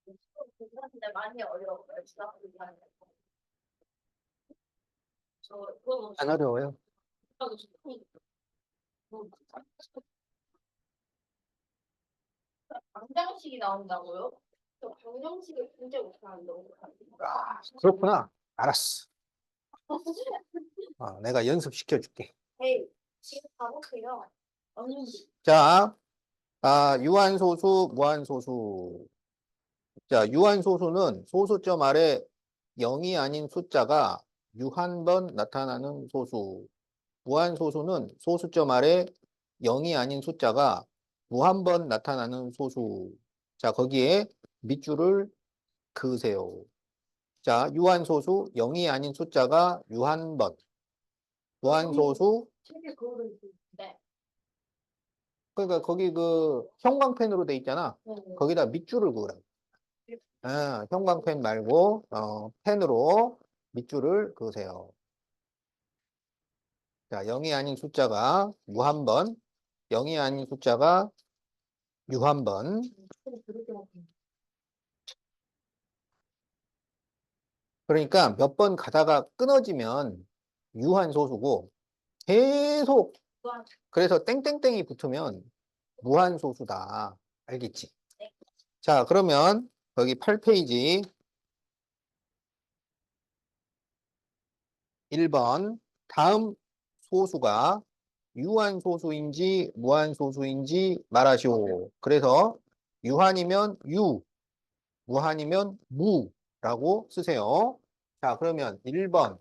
근데 많이 어려워요. 저 그거 안 어려워요. 방정식이 나온다고요? 저 방정식을 진짜 못하는데 어떡하지? 아, 그렇구나. 알았어. 내가 연습시켜 줄게. 에이, 지금 가볼게요. 언니. 자, 유한소수, 무한소수. 자, 유한소수는 소수점 아래 0이 아닌 숫자가 유한번 나타나는 소수. 무한소수는 소수점 아래 0이 아닌 숫자가 무한번 나타나는 소수. 자, 거기에 밑줄을 그으세요. 자, 유한소수 0이 아닌 숫자가 유한번. 무한소수, 책에 그거를 있는데. 그러니까 거기 그 형광펜으로 돼 있잖아. 네. 거기다 밑줄을 그으라. 형광펜 말고 펜으로 밑줄을 그으세요. 자, 0이 아닌 숫자가 무한번, 0이 아닌 숫자가 유한번. 그러니까 몇 번 가다가 끊어지면 유한소수고 계속 그래서 땡땡땡이 붙으면 무한소수다. 알겠지? 자, 그러면 여기 8페이지 1번 다음 소수가 유한소수인지 무한소수인지 말하시오. 그래서 유한이면 유, 무한이면 무라고 쓰세요. 자, 그러면 1번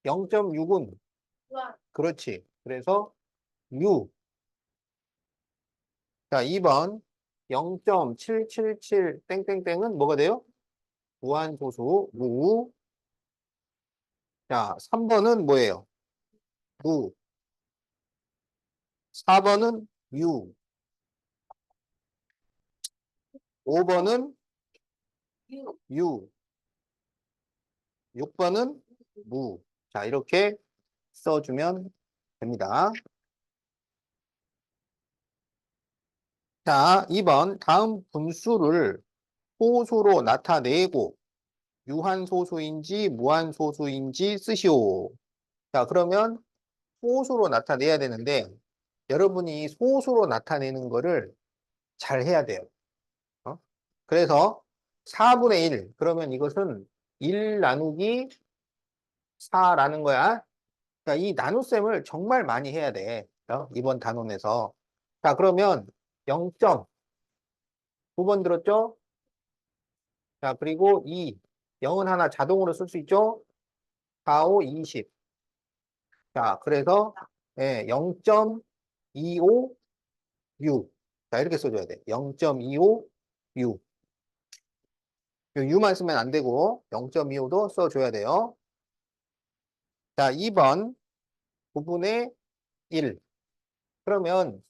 0.6은 그렇지. 그래서 유. 자, 2번 0.777 땡땡땡은 뭐가 돼요? 무한소수 무. 자, 3번은 뭐예요? 무. 4번은 유. 5번은 유. 6번은 무. 자, 이렇게 써주면 됩니다. 자, 2번 다음 분수를 소수로 나타내고 유한소수인지 무한소수인지 쓰시오. 자, 그러면 소수로 나타내야 되는데 여러분이 소수로 나타내는 거를 잘 해야 돼요. 그래서 4분의 1, 그러면 이것은 1 나누기 4라는 거야. 자, 이 나눗셈을 정말 많이 해야 돼. 이번 단원에서. 자, 그러면 0점, 9번 들었죠? 자, 그리고 2, 0은 하나 자동으로 쓸 수 있죠? 4, 5, 20. 자, 그래서 0.25, 6. 자, 이렇게 써줘야 돼. 0.25, 6. U만 쓰면 안 되고 0.25도 써줘야 돼요. 자, 2번 9분의 1. 그러면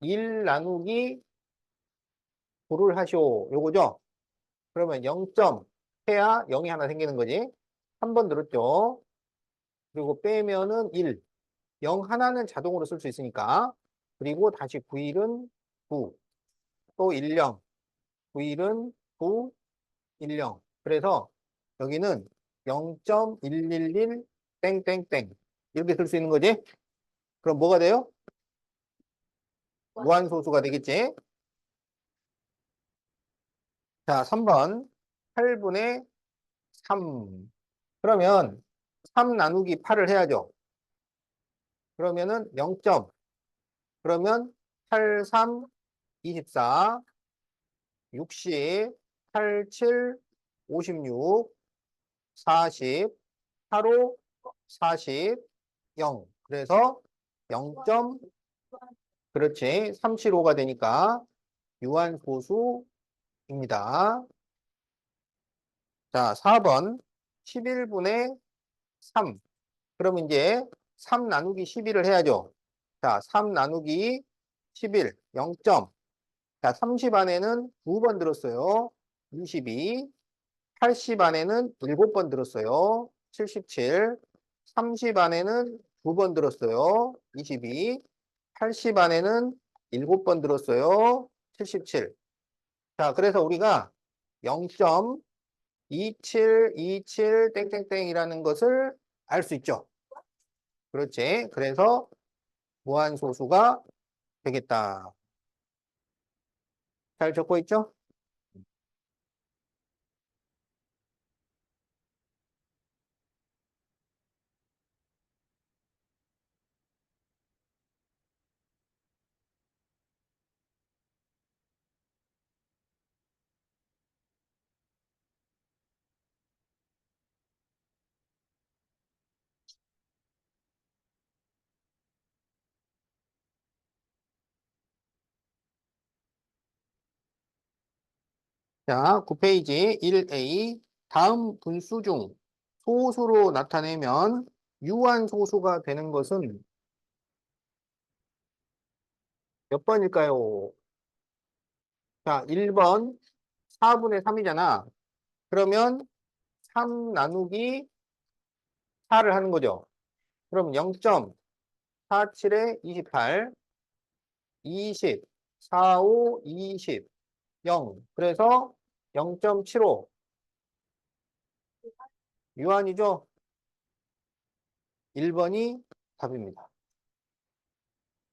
1 나누기 9를 하시오. 요거죠? 그러면 0점 해야 0이 하나 생기는 거지. 한 번 들었죠? 그리고 빼면은 1. 0 하나는 자동으로 쓸 수 있으니까. 그리고 다시 9일은 9. 또 10. 9일은 9, 10. 그래서 여기는 0.111 땡땡땡. 이렇게 쓸 수 있는 거지? 그럼 뭐가 돼요? 무한소수가 되겠지? 자, 3번 8분의 3. 그러면 3 나누기 8을 해야죠. 그러면은 0점. 그러면 8, 3, 24, 60, 8, 7, 56, 40, 8, 5, 40, 0. 그래서 0점, 그렇지. 375가 되니까 유한소수입니다. 자, 4번 11분의 3. 그럼 이제 3 나누기 11을 해야죠. 자, 3 나누기 11, 0점. 자, 30 안에는 2번 들었어요. 22. 80 안에는 7번 들었어요. 77. 30 안에는 2번 들었어요. 22. 80 안에는 7번 들었어요. 77. 자, 그래서 우리가 0.2727 땡땡땡이라는 것을 알 수 있죠. 그렇지. 그래서 무한소수가 되겠다. 잘 적고 있죠? 자, 9페이지 1A. 다음 분수 중 소수로 나타내면 유한소수가 되는 것은 몇 번일까요? 자, 1번 4분의 3이잖아. 그러면 3 나누기 4를 하는 거죠. 그럼 0.47에 28, 20, 45, 20, 0. 그래서 0.75 유한이죠. 1번이 답입니다.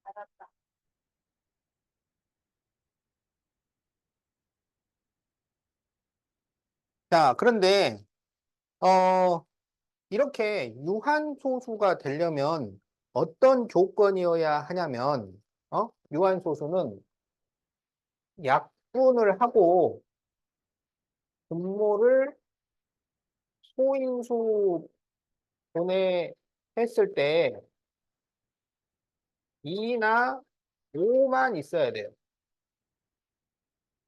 알았다. 자, 그런데 어 이렇게 유한소수가 되려면 어떤 조건이어야 하냐면 유한소수는 약분을 하고 분모를 소인수 분해 했을 때 2나 5만 있어야 돼요.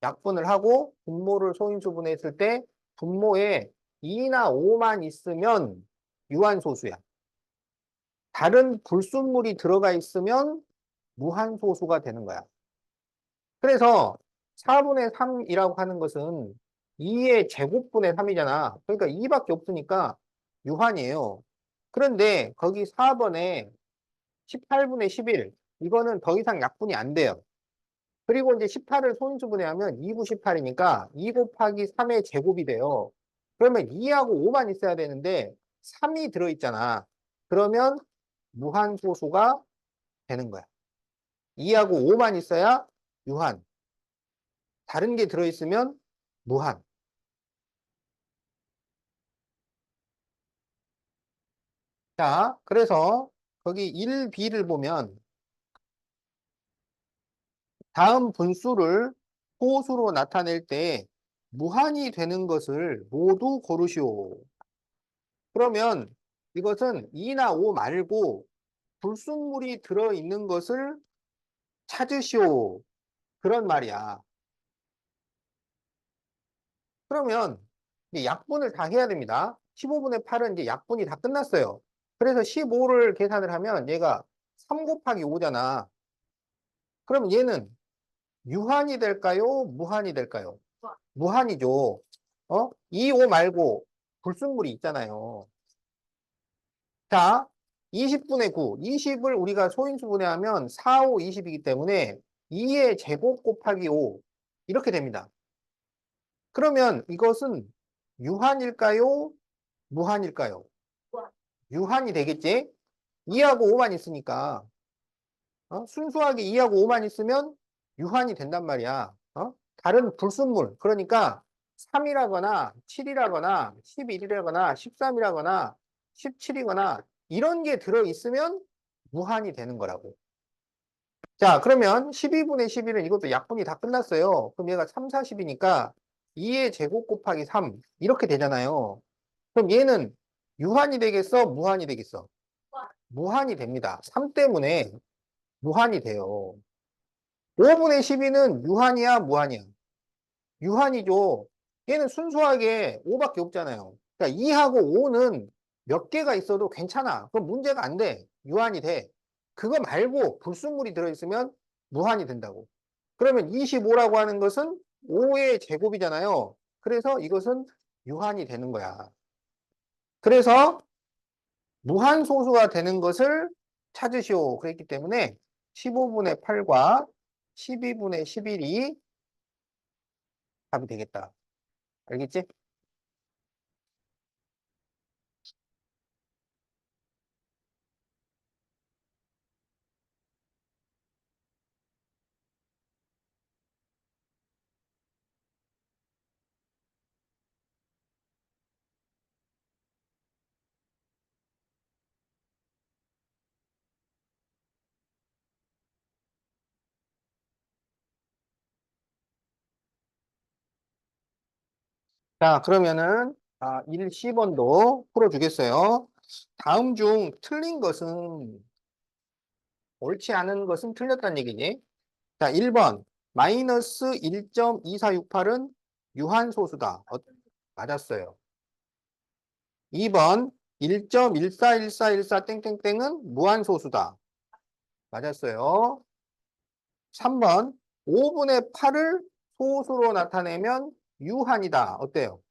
약분을 하고 분모를 소인수 분해했을 때 분모에 2나 5만 있으면 유한소수야. 다른 불순물이 들어가 있으면 무한소수가 되는 거야. 그래서 4분의 3이라고 하는 것은 2의 제곱분의 3이잖아. 그러니까 2밖에 없으니까 유한이에요. 그런데 거기 4번에 18분의 11, 이거는 더 이상 약분이 안 돼요. 그리고 이제 18을 소인수분해하면 2구 18이니까 2 곱하기 3의 제곱이 돼요. 그러면 2하고 5만 있어야 되는데 3이 들어있잖아. 그러면 무한소수가 되는 거야. 2하고 5만 있어야 유한. 다른 게 들어있으면 무한. 자, 그래서 거기 1B를 보면 다음 분수를 호수로 나타낼 때 무한이 되는 것을 모두 고르시오. 그러면 이것은 2나 5 말고 불순물이 들어있는 것을 찾으시오. 그런 말이야. 그러면 이제 약분을 다 해야 됩니다. 15분의 8은 이제 약분이 다 끝났어요. 그래서 15를 계산을 하면 얘가 3 곱하기 5잖아. 그럼 얘는 유한이 될까요? 무한이 될까요? 무한이죠. 2, 5 말고 불순물이 있잖아요. 자, 20분의 9. 20을 우리가 소인수분해하면 4, 5, 20이기 때문에 2의 제곱 곱하기 5. 이렇게 됩니다. 그러면 이것은 유한일까요? 무한일까요? 유한이 되겠지? 2하고 5만 있으니까. 순수하게 2하고 5만 있으면 유한이 된단 말이야. 다른 불순물. 그러니까 3이라거나 7이라거나 11이라거나 13이라거나 17이거나 이런 게 들어있으면 무한이 되는 거라고. 자, 그러면 12분의 11은 이것도 약분이 다 끝났어요. 그럼 얘가 3, 40이니까 2의 제곱 곱하기 3 이렇게 되잖아요. 그럼 얘는 유한이 되겠어? 무한이 되겠어? 무한이 됩니다. 3 때문에 무한이 돼요. 5분의 12는 유한이야, 무한이야? 유한이죠. 얘는 순수하게 5밖에 없잖아요. 그러니까 2하고 5는 몇 개가 있어도 괜찮아. 그럼 문제가 안 돼. 유한이 돼. 그거 말고 불순물이 들어있으면 무한이 된다고. 그러면 25라고 하는 것은 5의 제곱이잖아요. 그래서 이것은 유한이 되는 거야. 그래서 무한소수가 되는 것을 찾으시오. 그랬기 때문에 15분의 8과 12분의 11이 답이 되겠다. 알겠지? 자, 그러면은 1, 10번도 풀어주겠어요. 다음 중 틀린 것은 옳지 않은 것은 틀렸다는 얘기지. 자, 1번 마이너스 1.2468은 유한소수다. 맞았어요. 2번 1.141414 땡땡땡은 무한소수다. 맞았어요. 3번 5분의 8을 소수로 나타내면 유한이다. 어때요?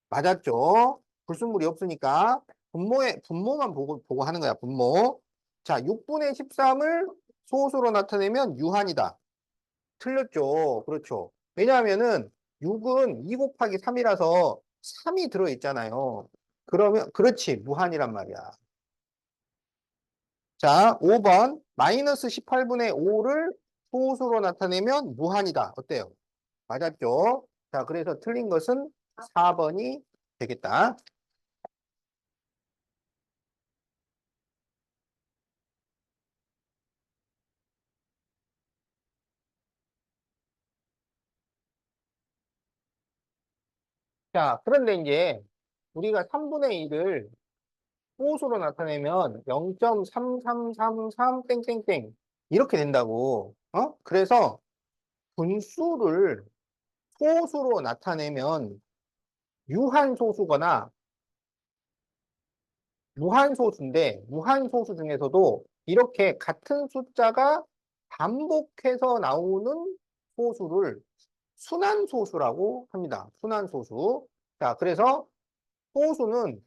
맞았죠? 불순물이 없으니까 분모만 보고 하는 거야. 분모. 자, 6분의 13을 소수로 나타내면 유한이다. 틀렸죠? 그렇죠. 왜냐하면은 6은 2 곱하기 3이라서 3이 들어있잖아요. 그러면 그렇지. 무한이란 말이야. 자, 5번 마이너스 18분의 5를 소수로 나타내면 무한이다. 어때요? 맞았죠? 자, 그래서 틀린 것은 4번이 되겠다. 자, 그런데 이제 우리가 3분의 1을 소수로 나타내면 0.3333 땡땡땡 이렇게 된다고. 그래서 분수를 소수로 나타내면 유한소수거나 무한소수인데 무한소수 중에서도 이렇게 같은 숫자가 반복해서 나오는 소수를 순환소수라고 합니다. 순환소수. 자, 그래서 소수는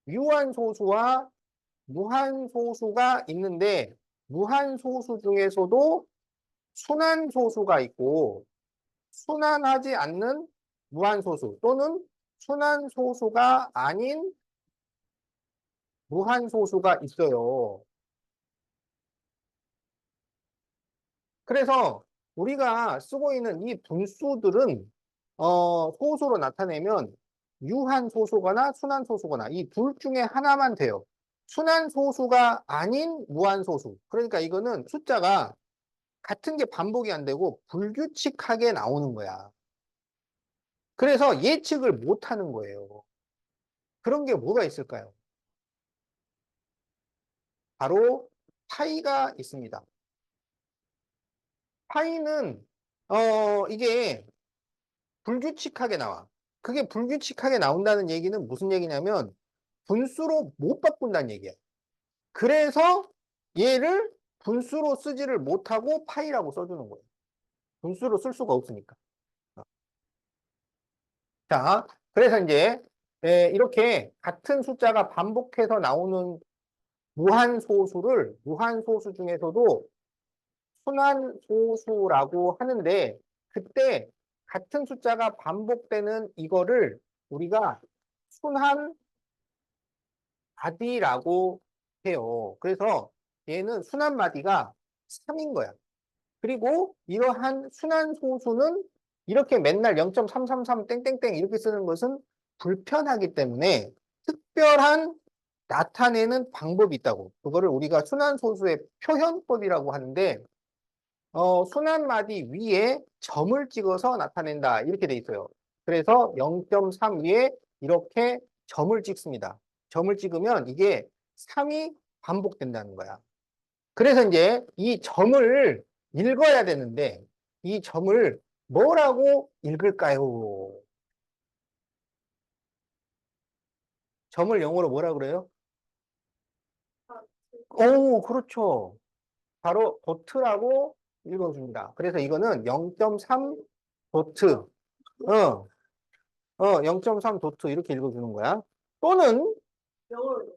유한소수와 무한소수가 있는데 무한소수 중에서도 순환소수가 있고 순환하지 않는 무한소수 또는 순환소수가 아닌 무한소수가 있어요. 그래서 우리가 쓰고 있는 이 분수들은 소수로 나타내면 유한소수거나 순환소수거나 이 둘 중에 하나만 돼요. 순환소수가 아닌 무한소수. 그러니까 이거는 숫자가 같은 게 반복이 안 되고 불규칙하게 나오는 거야. 그래서 예측을 못 하는 거예요. 그런 게 뭐가 있을까요? 바로 파이가 있습니다. 파이는 이게 불규칙하게 나와. 그게 불규칙하게 나온다는 얘기는 무슨 얘기냐면 분수로 못 바꾼다는 얘기야. 그래서 얘를 분수로 쓰지를 못하고 파이라고 써주는 거예요. 분수로 쓸 수가 없으니까. 자, 그래서 이제 이렇게 같은 숫자가 반복해서 나오는 무한소수 중에서도 순환소수라고 하는데 그때 같은 숫자가 반복되는 이거를 우리가 순환마디라고 해요. 그래서 얘는 순환마디가 3인 거야. 그리고 이러한 순환소수는 이렇게 맨날 0.333 땡땡땡 이렇게 쓰는 것은 불편하기 때문에 특별한 나타내는 방법이 있다고. 그거를 우리가 순환소수의 표현법이라고 하는데 순환마디 위에 점을 찍어서 나타낸다. 이렇게 돼 있어요. 그래서 0.3 위에 이렇게 점을 찍습니다. 점을 찍으면 이게 3이 반복된다는 거야. 그래서 이제 이 점을 읽어야 되는데 이 점을 뭐라고 읽을까요? 점을 영어로 뭐라 그래요? 오, 그렇죠. 바로 도트라고 읽어줍니다. 그래서 이거는 0.3 도트. 0.3 도트 이렇게 읽어주는 거야. 또는 영어로.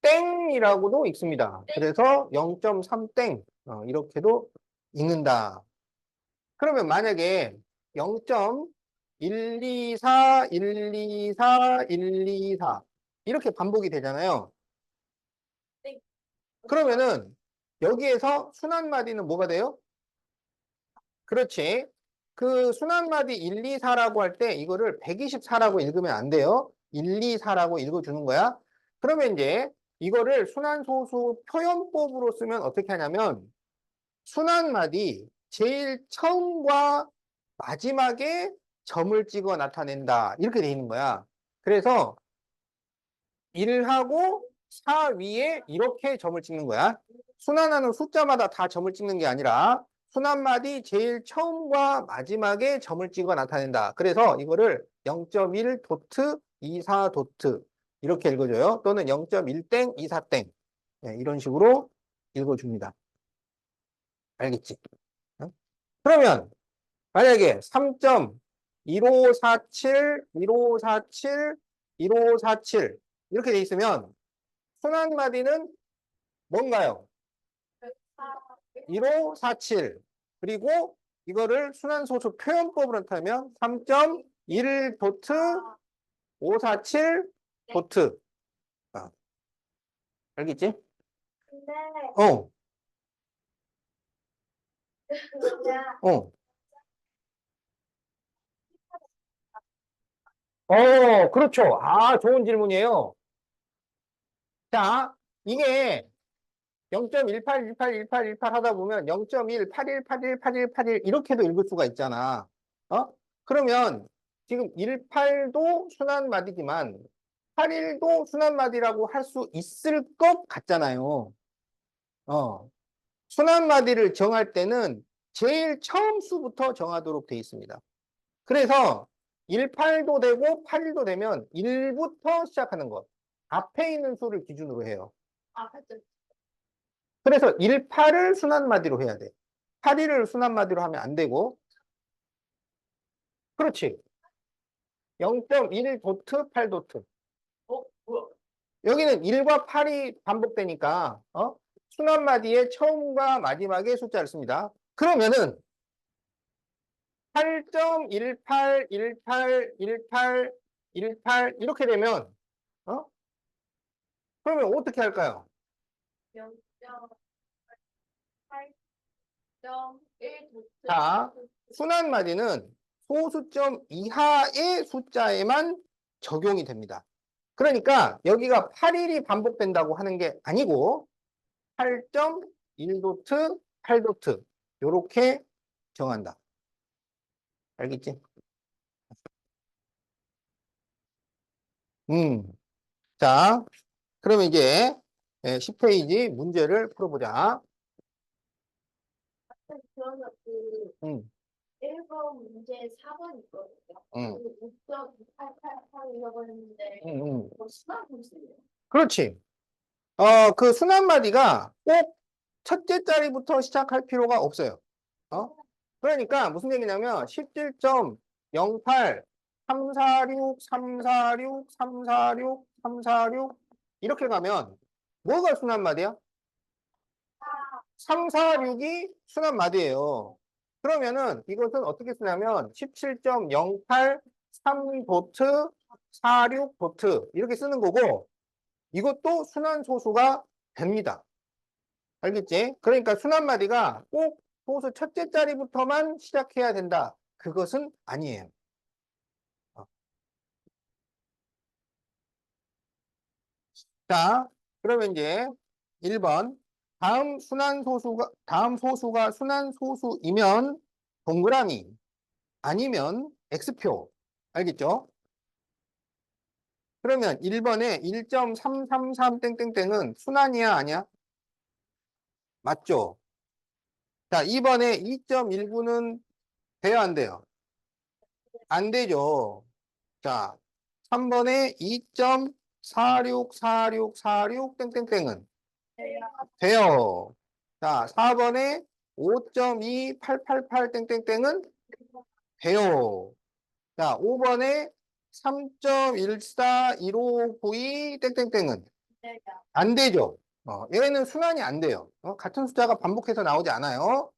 땡이라고도 읽습니다. 그래서 0.3 땡, 이렇게도 읽는다. 그러면 만약에 0. 1, 2, 4, 1, 2, 4, 1, 2, 4 이렇게 반복이 되잖아요. 네. 그러면은 여기에서 순환마디는 뭐가 돼요? 그렇지. 그 순환마디 1, 2, 4라고 할 때 이거를 124라고 읽으면 안 돼요. 1, 2, 4라고 읽어주는 거야. 그러면 이제 이거를 순환소수 표현법으로 쓰면 어떻게 하냐면 순환마디 제일 처음과 마지막에 점을 찍어 나타낸다. 이렇게 돼 있는 거야. 그래서 1하고 4 위에 이렇게 점을 찍는 거야. 순환하는 숫자마다 다 점을 찍는 게 아니라 순환마디 제일 처음과 마지막에 점을 찍어 나타낸다. 그래서 이거를 0.1 도트, 24 도트 이렇게 읽어줘요. 또는 0.1땡, 24땡 이런 식으로 읽어줍니다. 알겠지? 응? 그러면 만약에 3.1547, 1547, 1547 이렇게 돼 있으면 순환마디는 뭔가요? 1547 그리고 이거를 순환소수 표현법으로 나타내면 3.1 도트 547 도트 알겠지? 근데 어, 진짜 그렇죠. 아, 좋은 질문이에요. 자, 이게 0.18, 18, 18, 18 하다 보면 0.1, 81, 81, 81, 81 이렇게도 읽을 수가 있잖아. 어? 그러면 지금 18도 순환마디지만 81도 순환마디라고 할 수 있을 것 같잖아요. 어. 순환마디를 정할 때는 제일 처음 수부터 정하도록 되어 있습니다. 그래서 18도 되고 81도 되면 1부터 시작하는 것. 앞에 있는 수를 기준으로 해요. 맞죠. 그래서 18을 순환마디로 해야 돼. 81을 순환마디로 하면 안 되고. 그렇지. 0.1 도트, 8 도트. 뭐야? 여기는 1과 8이 반복되니까 순환마디의 처음과 마지막에 숫자를 씁니다. 그러면은 8.18, 18, 18, 18 이렇게 되면 어? 그러면 어떻게 할까요? 0.8.1 도트. 자, 순환마디는 소수점 이하의 숫자에만 적용이 됩니다. 그러니까 여기가 8일이 반복된다고 하는 게 아니고 8.1도트, 8도트 이렇게 정한다. 알겠지? 자, 그러면 이제 10페이지 문제를 풀어보자. 그러면 그 음, 1번 문제 4번 있거든요. 음, 5.2888이라고 했는데 음. 수학 문제예요. 그렇지. 그 순환마디가 꼭 첫째 자리부터 시작할 필요가 없어요. 어? 그러니까 무슨 얘기냐면 17.08, 346, 346, 346, 346 이렇게 가면 뭐가 순환마디야? 346이 순환마디예요. 그러면은 이것은 어떻게 쓰냐면 17.08, 3도트, 46도트 이렇게 쓰는 거고 이것도 순환소수가 됩니다. 알겠지? 그러니까 순환마디가 꼭 소수 첫째 자리부터만 시작해야 된다. 그것은 아니에요. 어. 자, 그러면 이제 1번. 다음 소수가 순환소수이면 동그라미, 아니면 X표. 알겠죠? 그러면 1번에 1.333 땡땡땡은 순환이야, 아니야? 맞죠? 자, 2번에 2.19는 돼요, 안 돼요? 안 되죠. 자, 3번에 2.464646 땡땡땡은 돼요. 자, 4번에 5.2888 땡땡땡은 돼요. 자, 5번에 3.141592 땡땡땡은 안 되죠. 얘는 순환이 안 돼요. 같은 숫자가 반복해서 나오지 않아요.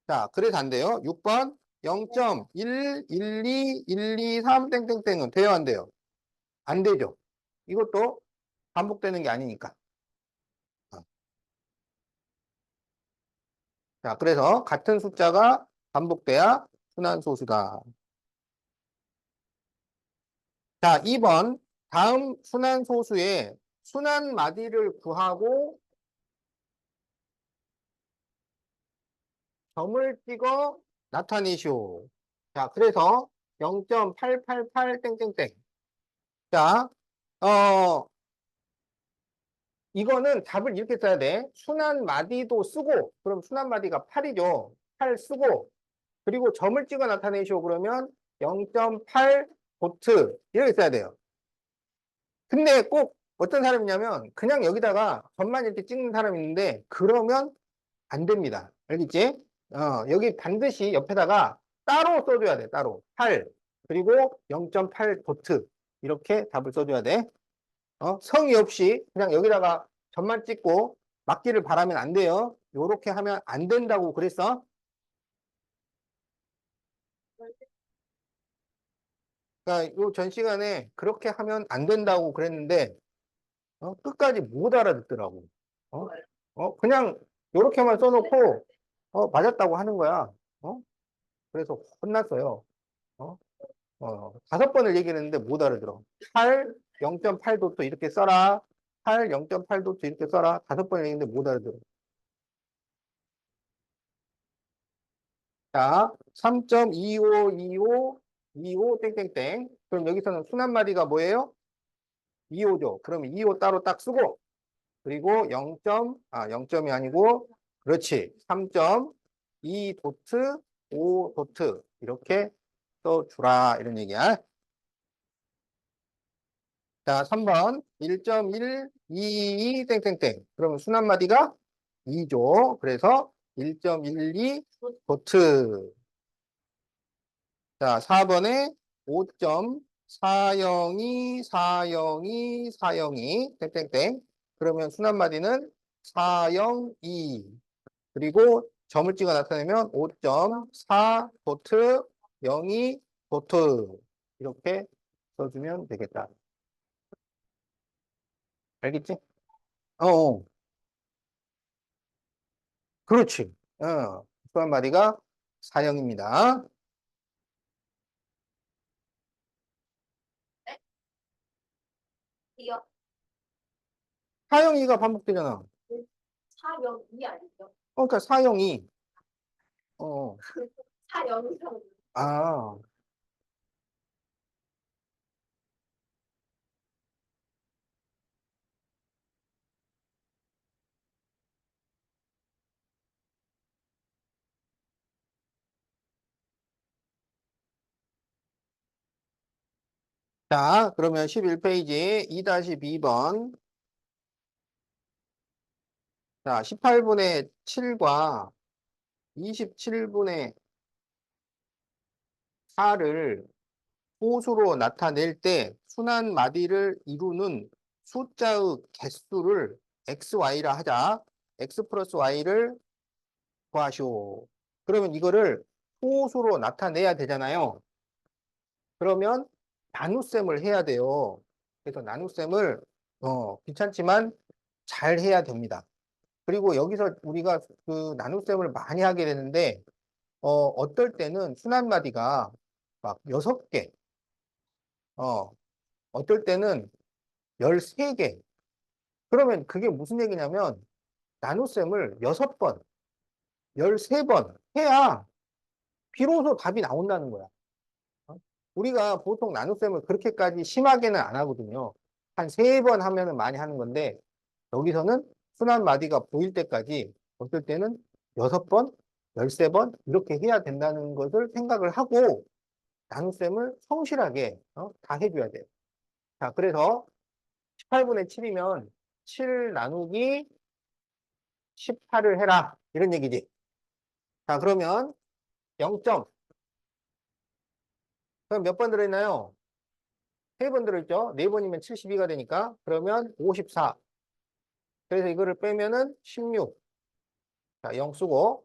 자, 그래서 안 돼요. 6번 0.1, 1, 2, 1, 2, 3, 땡땡땡은 돼요, 안 돼요? 안 되죠. 이것도 반복되는 게 아니니까. 어. 자, 그래서 같은 숫자가 반복돼야 순환소수다. 자, 2번. 다음 순환소수의 순환마디를 구하고 점을 찍어 나타내시오. 자, 그래서 0.888 땡땡땡. 자, 어, 이거는 답을 이렇게 써야 돼. 순환마디도 쓰고, 그럼 순환마디가 8이죠. 8 쓰고, 그리고 점을 찍어 나타내시오. 그러면 0.8 보트. 이렇게 써야 돼요. 근데 꼭 어떤 사람이냐면, 그냥 여기다가 점만 이렇게 찍는 사람이 있는데, 그러면 안 됩니다. 알겠지? 여기 반드시 옆에다가 따로 써줘야 돼, 따로. 8, 그리고 0.8 도트. 이렇게 답을 써줘야 돼. 성의 없이 그냥 여기다가 점만 찍고 맞기를 바라면 안 돼요. 요렇게 하면 안 된다고 그랬어. 그러니까 요 전 시간에 그렇게 하면 안 된다고 그랬는데, 끝까지 못 알아듣더라고. 어? 그냥 요렇게만 써놓고, 맞았다고 하는 거야. 어? 그래서 혼났어요. 어? 5번을 얘기했는데 못 알아들어. 8, 0.8도트 이렇게 써라. 8, 0.8도트 이렇게 써라. 5번을 얘기했는데 못 알아들어. 자, 3.2525, 25 땡땡땡. 그럼 여기서는 순한마디가 뭐예요? 25죠. 그럼 25 따로 딱 쓰고, 그리고 0점이 아니고, 그렇지. 3.2 도트, 5 도트. 이렇게 써주라. 이런 얘기야. 자, 3번 1.1, 2, 땡땡땡. 그러면 순한마디가 2죠. 그래서 1.12 도트. 자, 4번에 5.402, 402, 402, 땡땡땡. 그러면 순한마디는 402. 그리고 점을 찍어 나타내면 5.4 도트, 02 도트. 이렇게 써주면 되겠다. 알겠지? 어. 그렇지. 또 한마디가 사형입니다. 이요. 사형이가 반복되잖아. 사영이 아니죠. 그러니까 사형이. 어, 사영이요. 아, 자, 그러면 11페이지 2-2번. 자, 18분의 7과 27분의 4를 호수로 나타낼 때 순한 마디를 이루는 숫자의 개수를 xy라 하자. x 플러스 y를 구하시오. 그러면 이거를 호수로 나타내야 되잖아요. 그러면 나눗셈을 해야 돼요. 그래서 나눗셈을 귀찮지만 잘 해야 됩니다. 그리고 여기서 우리가 그 나눗셈을 많이 하게 되는데 어떨 때는 순한마디가 막 6개, 어떨 때는 13개. 그러면 그게 무슨 얘기냐면 나눗셈을 6번, 13번 해야 비로소 답이 나온다는 거야. 어? 우리가 보통 나눗셈을 그렇게까지 심하게는 안 하거든요. 한 3번 하면은 많이 하는 건데, 여기서는 순한 마디가 보일 때까지 어떨 때는 6번, 13번 이렇게 해야 된다는 것을 생각을 하고 나눗셈을 성실하게 다 해줘야 돼요. 자, 그래서 18분의 7이면 7 나누기 18을 해라. 이런 얘기지. 자, 그러면 0점. 그럼 몇 번 들어있나요? 3번 들어있죠? 4번이면 72가 되니까. 그러면 54. 그래서 이거를 빼면은 16. 자, 0 쓰고.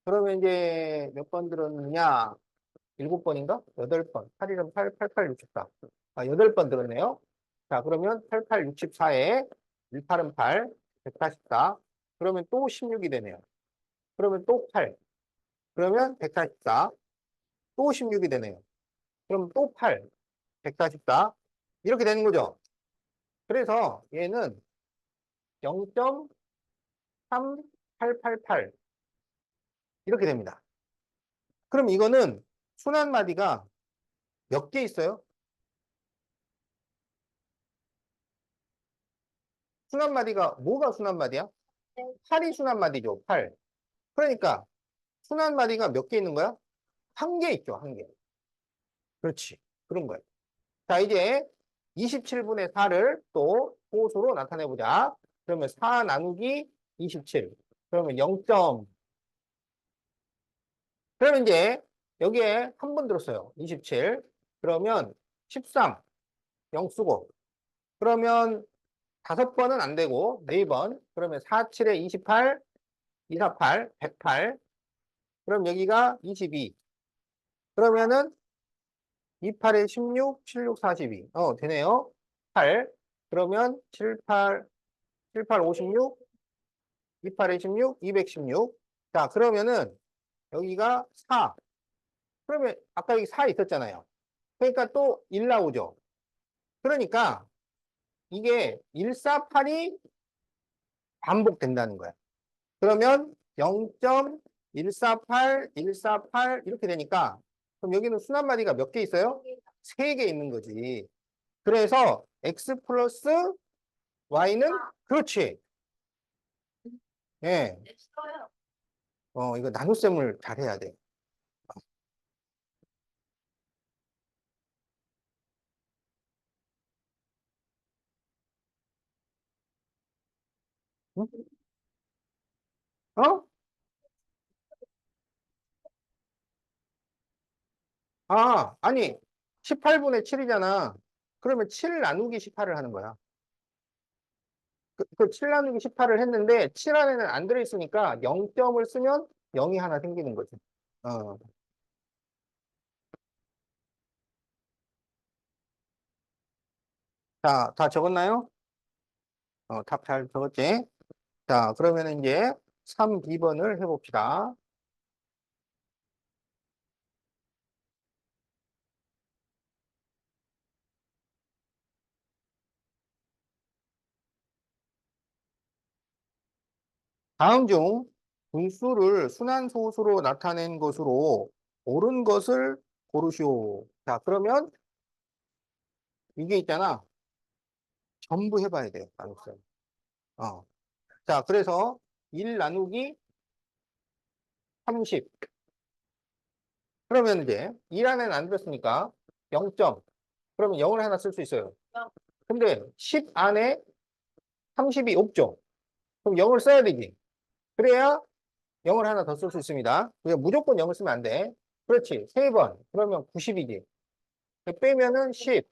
그러면 이제 몇 번 들었느냐? 7번인가? 8번. 8이면 8, 8, 8, 64. 아, 8번 들었네요. 자, 그러면 8, 8, 64에 1, 8은 8, 144. 그러면 또 16이 되네요. 그러면 또 8. 그러면 144. 또 16이 되네요. 그럼 또 8, 144. 이렇게 되는 거죠. 그래서 얘는 0.3888 이렇게 됩니다. 그럼 이거는 순환마디가 몇 개 있어요? 순환마디가 뭐가 순환마디야? 8이 순환마디죠. 8. 그러니까 순환마디가 몇 개 있는 거야? 한 개 있죠. 한 개. 그렇지. 그런 거예요. 자, 이제 27분의 4를 또 호수로 나타내보자. 그러면 4 나누기 27. 그러면 0. 그러면 이제 여기에 한 번 들었어요. 27. 그러면 13. 0 쓰고. 그러면 5번은 안 되고 4번. 그러면 4, 7에 28, 248, 108. 그럼 여기가 22. 그러면은 28에 16, 76, 42. 되네요. 8. 그러면 7, 8, 7, 8, 56, 28에 16, 216. 자, 그러면은 여기가 4. 그러면 아까 여기 4 있었잖아요. 그러니까 또 1 나오죠. 그러니까 이게 148이 반복된다는 거야. 그러면 0.148, 148 이렇게 되니까 그럼 여기는 순환마디가 몇 개 있어요? 3개 있는 거지. 그래서 x 플러스 y는 그렇지. 예. 있어요. 이거 나눗셈을 잘 해야 돼. 응? 어? 아니 18분의 7이잖아. 그러면 7 나누기 18을 하는 거야. 그 7 나누기 18을 했는데 7 안에는 안 들어있으니까 0점을 쓰면 0이 하나 생기는 거지. 어. 자, 다 적었나요? 답 잘 적었지? 자, 그러면 이제 3B번을 해봅시다. 다음 중 분수를 순환소수로 나타낸 것으로 옳은 것을 고르시오. 자, 그러면 이게 있잖아. 전부 해봐야 돼요. 나눗셈. 어. 자, 그래서 1 나누기 30. 그러면 이제 1 안에는 안 들었으니까 0점. 그러면 0을 하나 쓸 수 있어요. 근데 10 안에 30이 없죠. 그럼 0을 써야 되지. 그래야 0을 하나 더 쓸 수 있습니다. 그냥 무조건 0을 쓰면 안 돼. 그렇지. 3번. 그러면 90이지. 빼면은 10.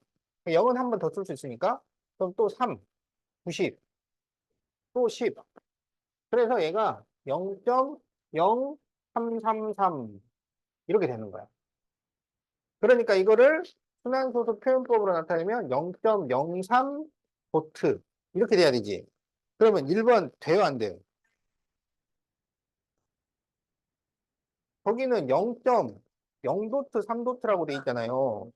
0은 한 번 더 쓸 수 있으니까. 그럼 또 3, 90, 또 10. 그래서 얘가 0.0333 이렇게 되는 거야. 그러니까 이거를 순환소수 표현법으로 나타내면 0.03 도트 이렇게 돼야 되지. 그러면 1번 돼요, 안 돼요? 거기는 0.0도트, 3도트라고 돼 있잖아요.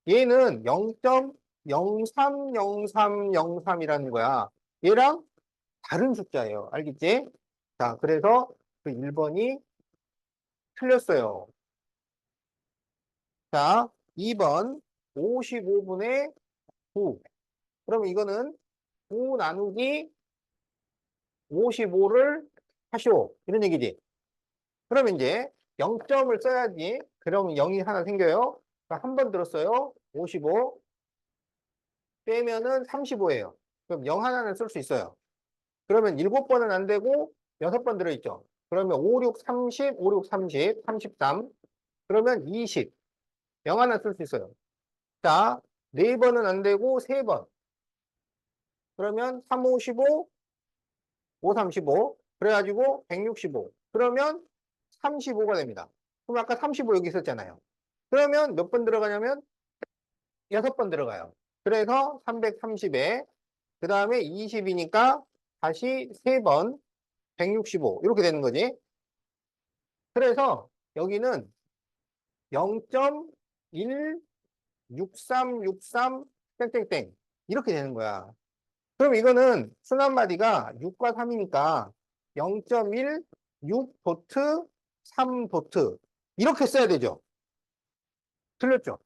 얘는 0.030303이라는 거야. 얘랑 다른 숫자예요. 알겠지? 자, 그래서 그 1번이 틀렸어요. 자, 2번 55분의 9. 그러면 이거는 9 나누기 55를 하시오. 이런 얘기지. 그러면 이제 0점을 써야지. 그럼 0이 하나 생겨요. 한 번 들었어요. 55 빼면은 35예요. 그럼 0 하나는 쓸 수 있어요. 그러면 7번은 안 되고 6번 들어있죠. 그러면 5, 6, 30, 5, 6, 30, 33. 그러면 20. 0 하나 쓸 수 있어요. 자, 4번은 안 되고 3번. 그러면 3, 5, 15, 5, 35. 그래가지고 165. 그러면 35가 됩니다. 그럼 아까 35 여기 있었잖아요. 그러면 몇 번 들어가냐면 6번 들어가요. 그래서 330에 그 다음에 20이니까 다시 3번 165 이렇게 되는 거지. 그래서 여기는 0.16363 땡땡땡 이렇게 되는 거야. 그럼 이거는 순환마디가 6과 3이니까 0.1 6 도트 3 도트 이렇게 써야 되죠. 틀렸죠?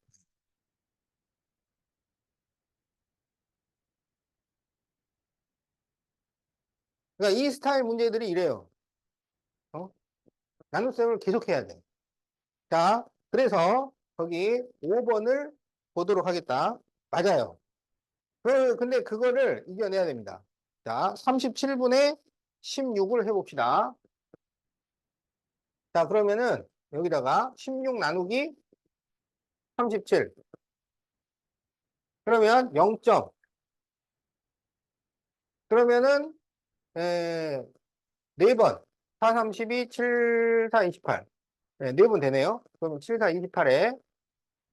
그러니까 이 스타일 문제들이 이래요. 어? 나눗셈을 계속 해야 돼. 자, 그래서 거기 5번을 보도록 하겠다. 맞아요. 근데 그거를 이겨내야 됩니다. 자, 37분에 16을 해봅시다. 자, 그러면은 여기다가 16 나누기 37. 그러면 0점. 그러면은, 에, 4번. 4, 32, 7, 4, 28. 네, 4번 되네요. 그럼 7, 4, 28에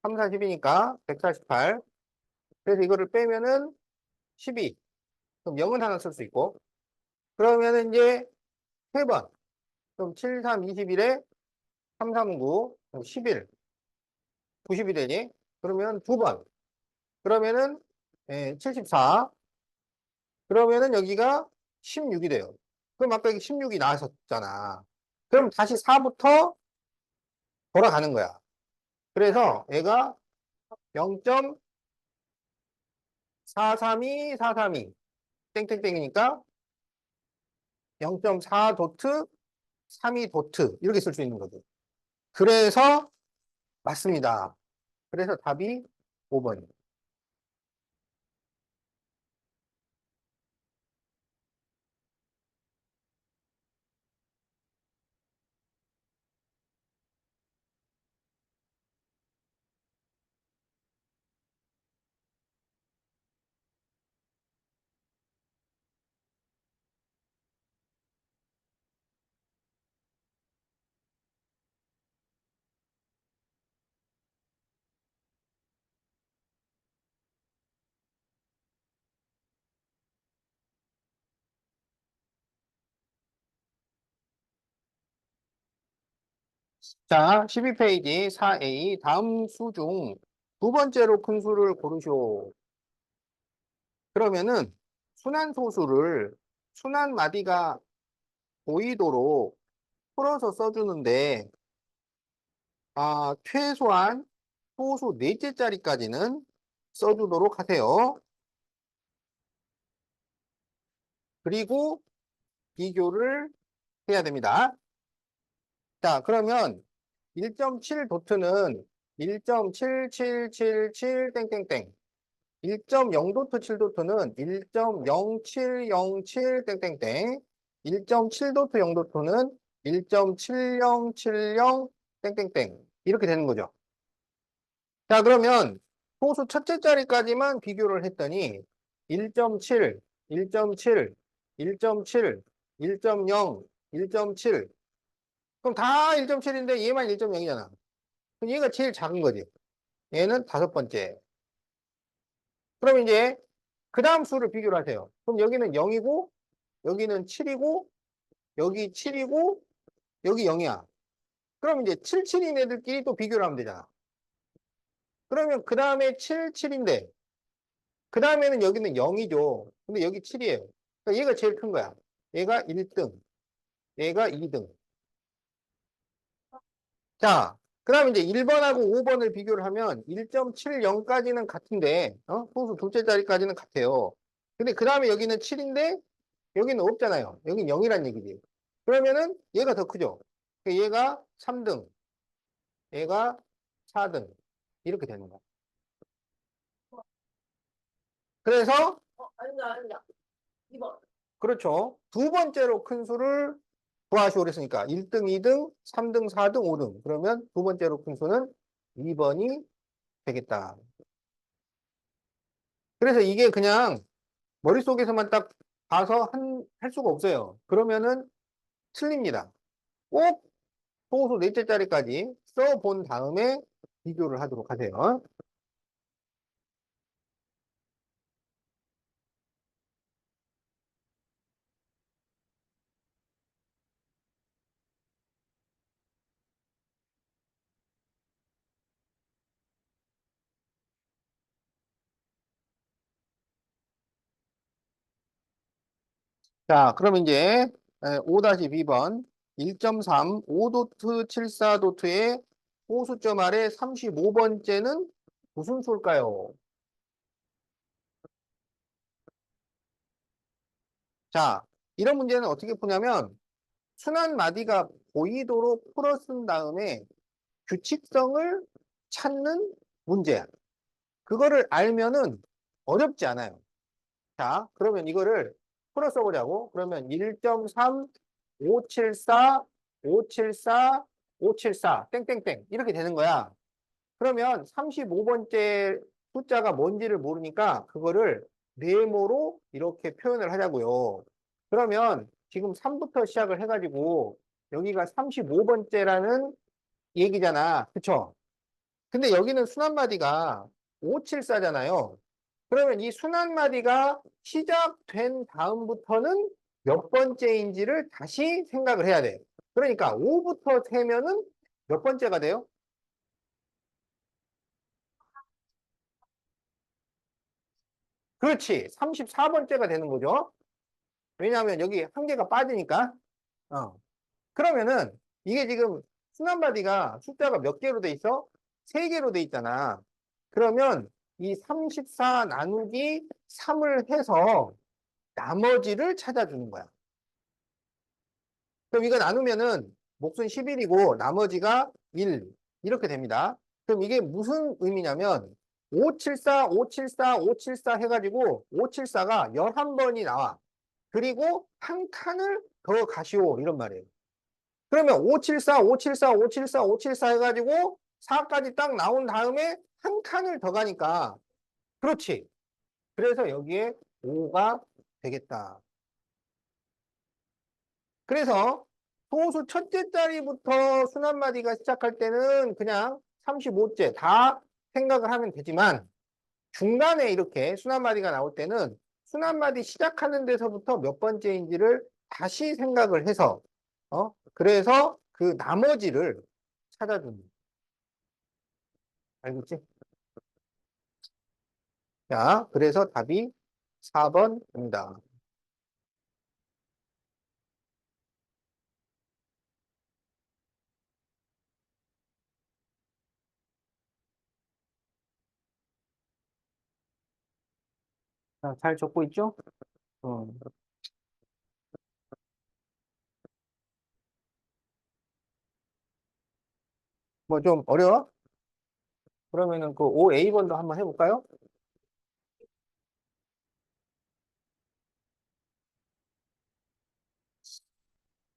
3, 40이니까 148. 그래서 이거를 빼면은 12. 그럼 0은 하나 쓸 수 있고. 그러면은 이제 3번. 그럼 7, 3, 21에 3, 3, 9. 그럼 11. 90이 되니? 그러면 2번. 그러면은 74. 그러면은 여기가 16이 돼요. 그럼 아까 16이 나왔었잖아. 그럼 다시 4부터 돌아가는 거야. 그래서 얘가 0.432, 432, 땡땡땡이니까 0.4 도트, 32 도트 이렇게 쓸 수 있는 거죠. 그래서 맞습니다. 그래서 답이 5번이에요. 자, 12페이지 4A 다음 수 중 두 번째로 큰 수를 고르시오. 그러면은 순환소수를 순환 마디가 보이도록 풀어서 써주는데 최소한 소수 넷째 자리까지는 써주도록 하세요. 그리고 비교를 해야 됩니다. 자, 그러면 1.7 도트는 1.7777 땡땡땡 1.0 도트 7 도트는 1.0707 땡땡땡 1.7 도트 0 도트는 1.7070 땡땡땡 이렇게 되는 거죠. 자, 그러면 소수 첫째 자리까지만 비교를 했더니 1.7, 1.7, 1.7, 1.0, 1.7 그럼 다 1.7인데 얘만 1.0이잖아. 그럼 얘가 제일 작은 거지. 얘는 다섯 번째. 그럼 이제 그 다음 수를 비교를 하세요. 그럼 여기는 0이고 여기는 7이고 여기 7이고 여기 0이야. 그럼 이제 7, 7인 애들끼리 또 비교를 하면 되잖아. 그러면 그 다음에 7, 7인데 그 다음에는 여기는 0이죠. 근데 여기 7이에요. 그러니까 얘가 제일 큰 거야. 얘가 1등, 얘가 2등. 자, 그 다음에 이제 1번하고 5번을 비교를 하면 1.70까지는 같은데, 소수 둘째 자리까지는 같아요. 근데 그 다음에 여기는 7인데, 여기는 없잖아요. 여기는 0이란 얘기지. 그러면은 얘가 더 크죠. 그러니까 얘가 3등, 얘가 4등. 이렇게 되는 거야. 그래서, 아니다. 2번. 그렇죠. 두 번째로 큰 수를 구하시오 그랬으니까 1등, 2등, 3등, 4등, 5등. 그러면 두 번째로 큰 수는 2번이 되겠다. 그래서 이게 그냥 머릿속에서만 딱 봐서 할 수가 없어요. 그러면은 틀립니다. 꼭 소수 넷째 자리까지 써본 다음에 비교를 하도록 하세요. 자, 그럼 이제 5-2번 1.3 5도트 74도트의 호수점 아래 35번째는 무슨 수일까요? 자, 이런 문제는 어떻게 푸냐면 순환 마디가 보이도록 풀어쓴 다음에 규칙성을 찾는 문제야. 그거를 알면은 어렵지 않아요. 자, 그러면 이거를 풀어 써보자고. 그러면 1.3, 574, 574, 574, 땡땡땡. 이렇게 되는 거야. 그러면 35번째 숫자가 뭔지를 모르니까 그거를 네모로 이렇게 표현을 하자고요. 그러면 지금 3부터 시작을 해가지고 여기가 35번째라는 얘기잖아. 그쵸? 근데 여기는 순환마디가 574잖아요. 그러면 이 순환마디가 시작된 다음부터는 몇 번째인지를 다시 생각을 해야 돼. 그러니까 5부터 세면은 몇 번째가 돼요? 그렇지. 34번째가 되는 거죠. 왜냐하면 여기 한 개가 빠지니까. 어. 그러면은 이게 지금 순환마디가 숫자가 몇 개로 돼 있어? 3개로 돼 있잖아. 그러면 이 34 나누기 3을 해서 나머지를 찾아주는 거야. 그럼 이거 나누면은 몫은 11이고 나머지가 1 이렇게 됩니다. 그럼 이게 무슨 의미냐면 574, 574, 574 해가지고 574가 11번이 나와. 그리고 한 칸을 더 가시오 이런 말이에요. 그러면 574, 574, 574, 574 해가지고 4까지 딱 나온 다음에 한 칸을 더 가니까 그렇지. 그래서 여기에 5가 되겠다. 그래서 소수 첫째 자리부터 순환마디가 시작할 때는 그냥 35째 다 생각을 하면 되지만 중간에 이렇게 순환마디가 나올 때는 순환마디 시작하는 데서부터 몇 번째인지를 다시 생각을 해서 그래서 그 나머지를 찾아주는 알겠지? 자, 그래서 답이 4번입니다. 자, 잘 적고 있죠? 어, 뭐 좀 어려워? 그러면은 그 5A번도 한번 해볼까요?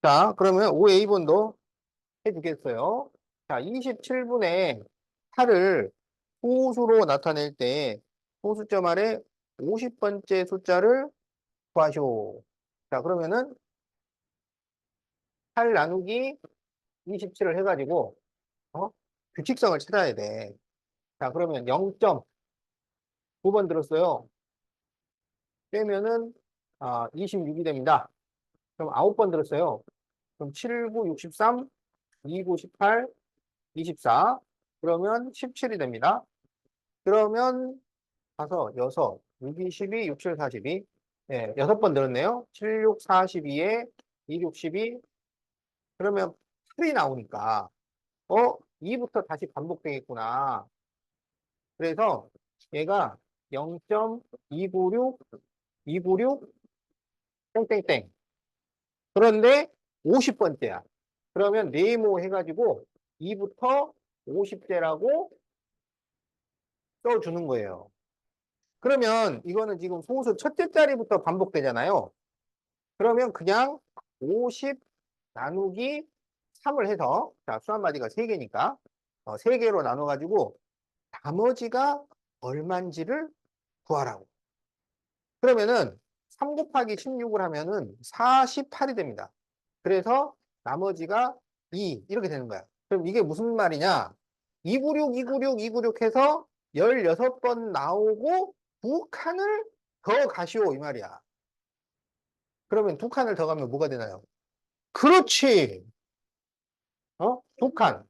자, 그러면 5A번도 해주겠어요. 자, 27분에 8을 소수로 나타낼 때 소수점 아래 50번째 숫자를 구하시오. 자, 그러면은 8 나누기 27을 해가지고 어? 규칙성을 찾아야 돼. 자, 그러면 0.9번 들었어요. 빼면은 26이 됩니다. 그럼 9번 들었어요. 그럼 7, 9, 63, 2, 9, 18, 24. 그러면 17이 됩니다. 그러면 5, 6, 6, 12, 6, 7, 42. 예, 6번 들었네요. 7, 6, 42에 2, 6, 12. 그러면 8이 나오니까 2부터 다시 반복되겠구나. 그래서 얘가 0.296, 296, 땡땡땡. 그런데 50번째야. 그러면 네모 해가지고 2부터 50제라고 써주는 거예요. 그러면 이거는 지금 소수 첫째 자리부터 반복되잖아요. 그러면 그냥 50 나누기 3을 해서, 자, 수 한마디가 3개니까, 3개로 나눠가지고 나머지가 얼만지를 구하라고. 그러면은 3 곱하기 16을 하면은 48이 됩니다. 그래서 나머지가 2 이렇게 되는 거야. 그럼 이게 무슨 말이냐? 296, 296, 296 해서 16번 나오고 두 칸을 더 가시오 이 말이야. 그러면 두 칸을 더 가면 뭐가 되나요? 그렇지. 두 칸.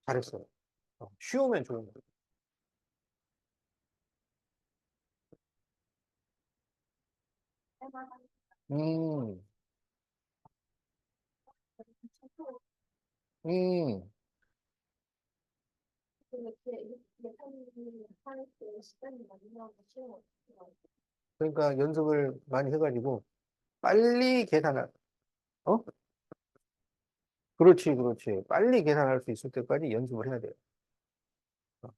잘했어요. 쉬우면 좋은 거. 음, 음. 그러니까 연습을 많이 해가지고 빨리 계산할, 어? 그렇지, 그렇지. 빨리 계산할 수 있을 때까지 연습을 해야 돼요. 어.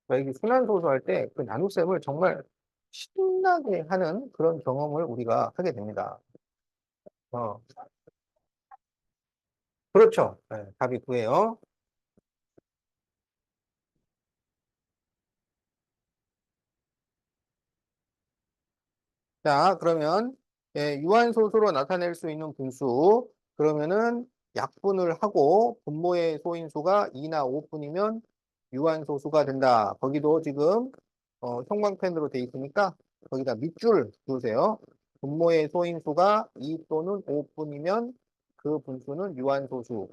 그러니까 이게 순환소수 할 때 그 나눗셈을 정말 신나게 하는 그런 경험을 우리가 하게 됩니다. 어, 그렇죠. 네, 답이 9예요. 자, 그러면 유한소수로 나타낼 수 있는 분수 그러면은 약분을 하고 분모의 소인수가 2나 5분이면 유한소수가 된다. 거기도 지금 형광펜으로 돼 있으니까 거기다 밑줄 그으세요. 분모의 소인수가 2 또는 5분이면 그 분수는 유한소수.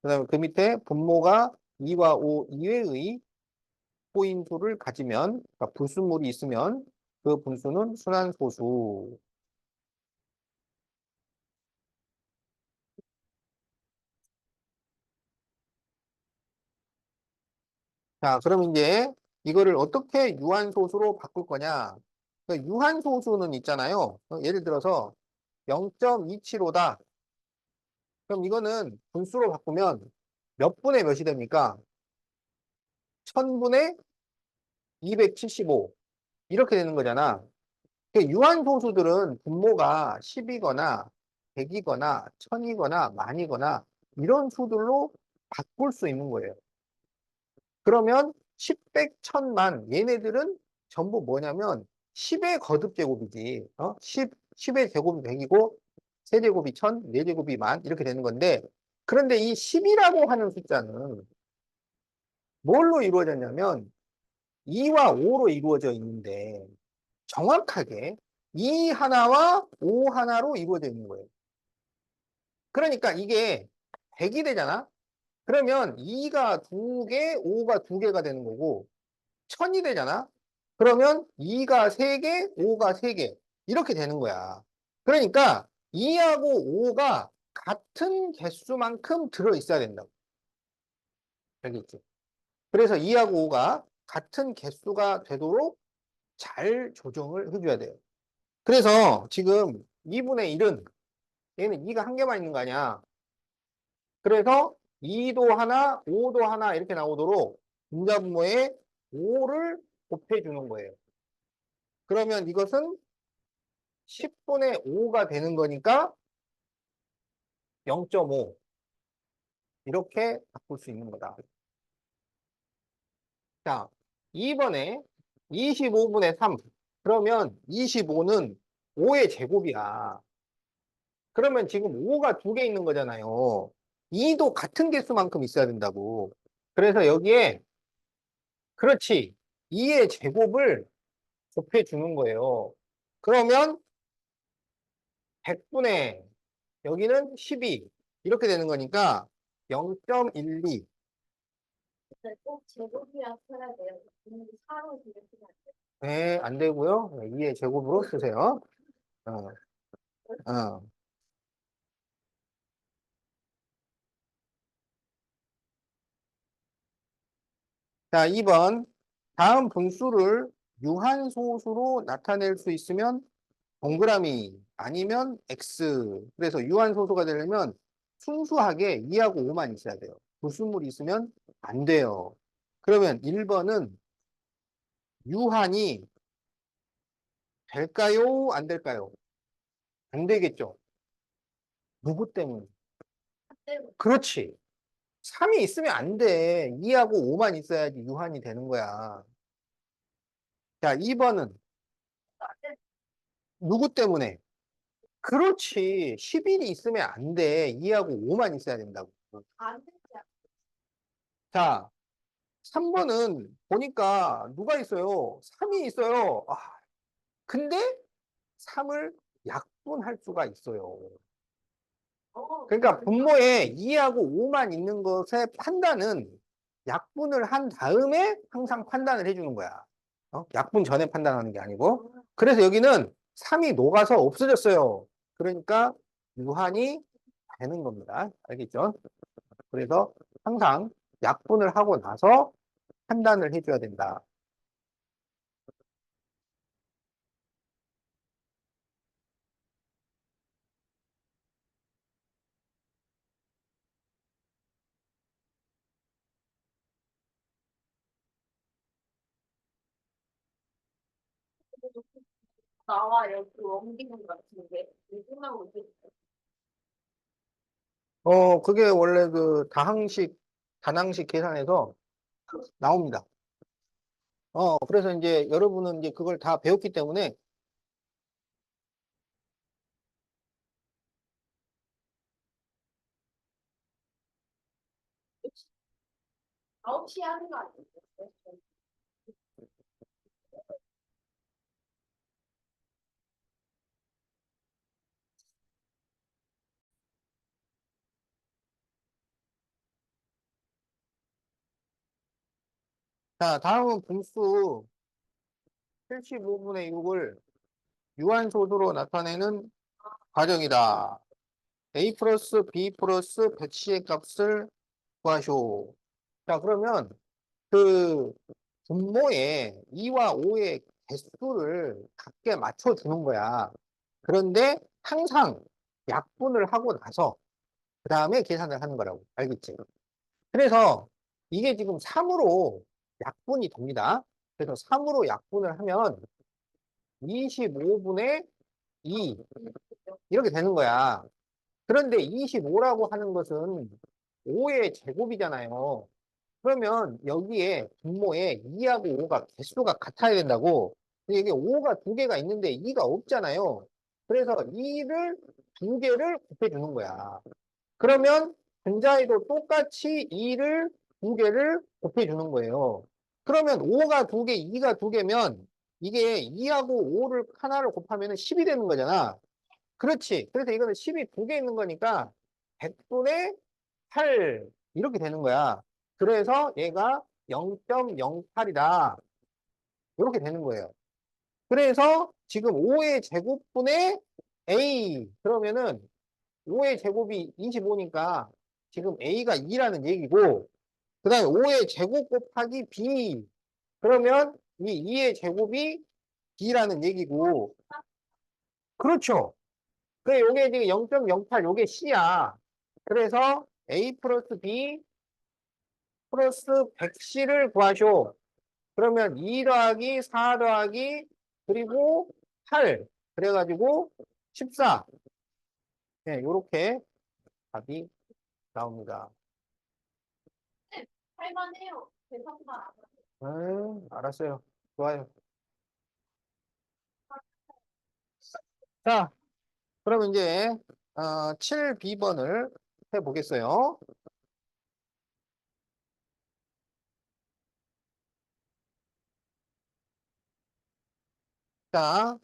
그다음에 그 밑에 분모가 2와 5 이외의 포인수를 가지면, 그러니까 불순물이 있으면 그 분수는 순환소수. 자, 그럼 이제 이거를 어떻게 유한소수로 바꿀 거냐? 유한소수는 있잖아요. 예를 들어서 0.275다. 그럼 이거는 분수로 바꾸면 몇 분의 몇이 됩니까? 1000분의 275. 이렇게 되는 거잖아. 유한소수들은 분모가 10이거나 100이거나 1000이거나 만이거나 이런 수들로 바꿀 수 있는 거예요. 그러면 10, 100, 1000만 얘네들은 전부 뭐냐면 10의 거듭 제곱이지. 10의 제곱이 100이고 세제곱이 1000, 네제곱이 만 이렇게 되는 건데 그런데 이 10이라고 하는 숫자는 뭘로 이루어졌냐면 2와 5로 이루어져 있는데 정확하게 2 하나와 5 하나로 이루어져 있는 거예요. 그러니까 이게 100이 되잖아? 그러면 2가 2개, 5가 2개가 되는 거고 1000이 되잖아? 그러면 2가 3개, 5가 3개. 이렇게 되는 거야. 그러니까 2하고 5가 같은 개수만큼 들어있어야 된다고. 알겠지? 그래서 2하고 5가 같은 개수가 되도록 잘 조정을 해줘야 돼요. 그래서 지금 2분의 1은 얘는 2가 한 개만 있는 거 아니야. 그래서 2도 하나, 5도 하나 이렇게 나오도록 분자분모에 5를 곱해주는 거예요. 그러면 이것은 10분의 5가 되는 거니까 0.5 이렇게 바꿀 수 있는 거다. 자, 2번에 25분의 3 그러면 25는 5의 제곱이야. 그러면 지금 5가 2개 있는 거잖아요. 2도 같은 개수만큼 있어야 된다고. 그래서 여기에 그렇지 2의 제곱을 곱해주는 거예요. 그러면 100분의 여기는 12 이렇게 되는 거니까 0.12 꼭 제곱이랑 써야 돼요. 사로 이렇게 안 돼요. 네, 안 되고요. 2의 제곱으로 쓰세요. 어, 어. 자, 2번. 다음 분수를 유한소수로 나타낼 수 있으면 동그라미 아니면 X. 그래서 유한소수가 되려면 순수하게 2하고 5만 있어야 돼요. 불순물이 있으면 안 돼요. 그러면 1번은 유한이 될까요? 안 될까요? 안 되겠죠. 누구 때문에? 그렇지. 3이 있으면 안 돼. 2하고 5만 있어야지 유한이 되는 거야. 자, 2번은 누구 때문에? 그렇지. 10일이 있으면 안 돼. 2하고 5만 있어야 된다고. 안 되지. 자, 3번은 보니까 누가 있어요? 3이 있어요. 아, 근데 3을 약분할 수가 있어요. 그러니까 분모에 2하고 5만 있는 것의 판단은 약분을 한 다음에 항상 판단을 해주는 거야. 약분 전에 판단하는 게 아니고. 그래서 여기는 3이 녹아서 없어졌어요. 그러니까 무한이 되는 겁니다. 알겠죠? 그래서 항상 약분을 하고 나서 판단을 해줘야 된다. 나와 여기 옮기는 것 같은데 끝나고 이제 그게 원래 그 단항식 계산에서 나옵니다. 그래서 이제 여러분은 이제 그걸 다 배웠기 때문에 9시 하는 거 아니에요? 자, 다음은 분수 75분의 6을 유한소수로 나타내는 과정이다. A 플러스 B 플러스 100C의 값을 구하시오. 자, 그러면 그 분모에 2와 5의 개수를 각게 맞춰주는 거야. 그런데 항상 약분을 하고 나서 그 다음에 계산을 하는 거라고. 알겠지? 그래서 이게 지금 3으로 약분이 됩니다. 그래서 3으로 약분을 하면 25분의 2 이렇게 되는 거야. 그런데 25라고 하는 것은 5의 제곱이잖아요. 그러면 여기에 분모에 2하고 5가 개수가 같아야 된다고. 근데 이게 5가 두 개가 있는데 2가 없잖아요. 그래서 2를 두 개를 곱해주는 거야. 그러면 분자에도 똑같이 2를 두 개를 곱해주는 거예요. 그러면 5가 두 개, 2가 두 개면 이게 2하고 5를 하나를 곱하면 10이 되는 거잖아. 그렇지. 그래서 이거는 10이 두 개 있는 거니까 100분의 8 이렇게 되는 거야. 그래서 얘가 0.08이다. 이렇게 되는 거예요. 그래서 지금 5의 제곱분의 A 그러면은 5의 제곱이 25니까 지금 A가 2라는 얘기고 그 다음에 5의 제곱 곱하기 B 그러면 이 2의 제곱이 B라는 얘기고 그렇죠. 그 요게 지금 0.08 요게 C야. 그래서 A 플러스 B 플러스 100C를 구하쇼. 그러면 2 더하기 4 더하기 그리고 8 그래가지고 14 네, 요렇게 답이 나옵니다. 할만해요. 대상만 안 하고. 알았어요. 좋아요. 자, 그럼 이제 7B번을 해보겠어요. 자,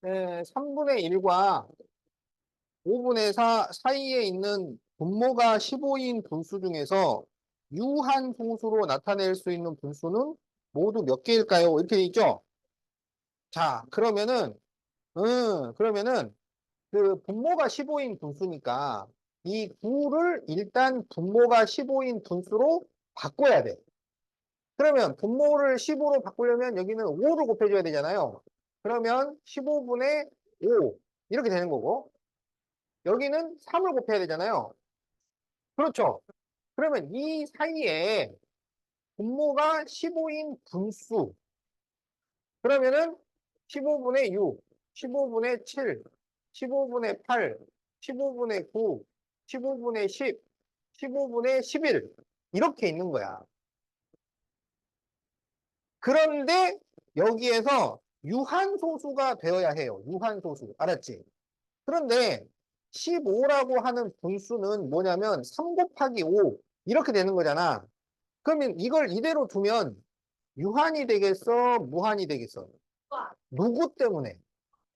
3분의 1과 5분의 4 사이에 있는 분모가 15인 분수 중에서 유한 소수로 나타낼 수 있는 분수는 모두 몇 개일까요? 이렇게 돼 있죠? 자, 그러면은 그 분모가 15인 분수니까 이 9를 일단 분모가 15인 분수로 바꿔야 돼. 그러면 분모를 15로 바꾸려면 여기는 5를 곱해줘야 되잖아요. 그러면 15분의 5 이렇게 되는 거고 여기는 3을 곱해야 되잖아요. 그렇죠. 그러면 이 사이에 분모가 15인 분수 그러면은 15분의 6, 15분의 7, 15분의 8, 15분의 9, 15분의 10, 15분의 11 이렇게 있는 거야. 그런데 여기에서 유한소수가 되어야 해요. 유한소수. 알았지? 그런데 15라고 하는 분수는 뭐냐면 3 곱하기 5 이렇게 되는 거잖아. 그러면 이걸 이대로 두면 유한이 되겠어? 무한이 되겠어? 와, 누구 때문에?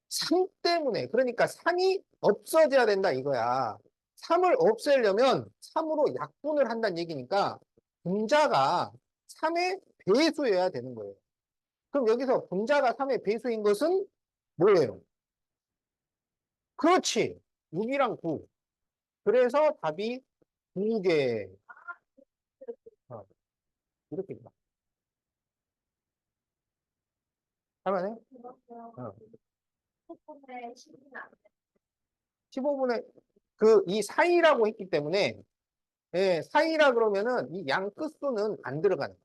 3 때문에. 그러니까 3이 없어져야 된다 이거야. 3을 없애려면 3으로 약분을 한다는 얘기니까 분자가 3의 배수여야 되는 거예요. 그럼 여기서 분자가 3의 배수인 것은 뭐예요? 그렇지. 6이랑 9. 그래서 답이 2개. 어, 이렇게 돼. 할만해? 그렇죠. 어. 소품의 10은 안 돼. 15분의 이 사이라고 했기 때문에 예, 사이라 그러면은 이 양 끝수는 안 들어가는 거야.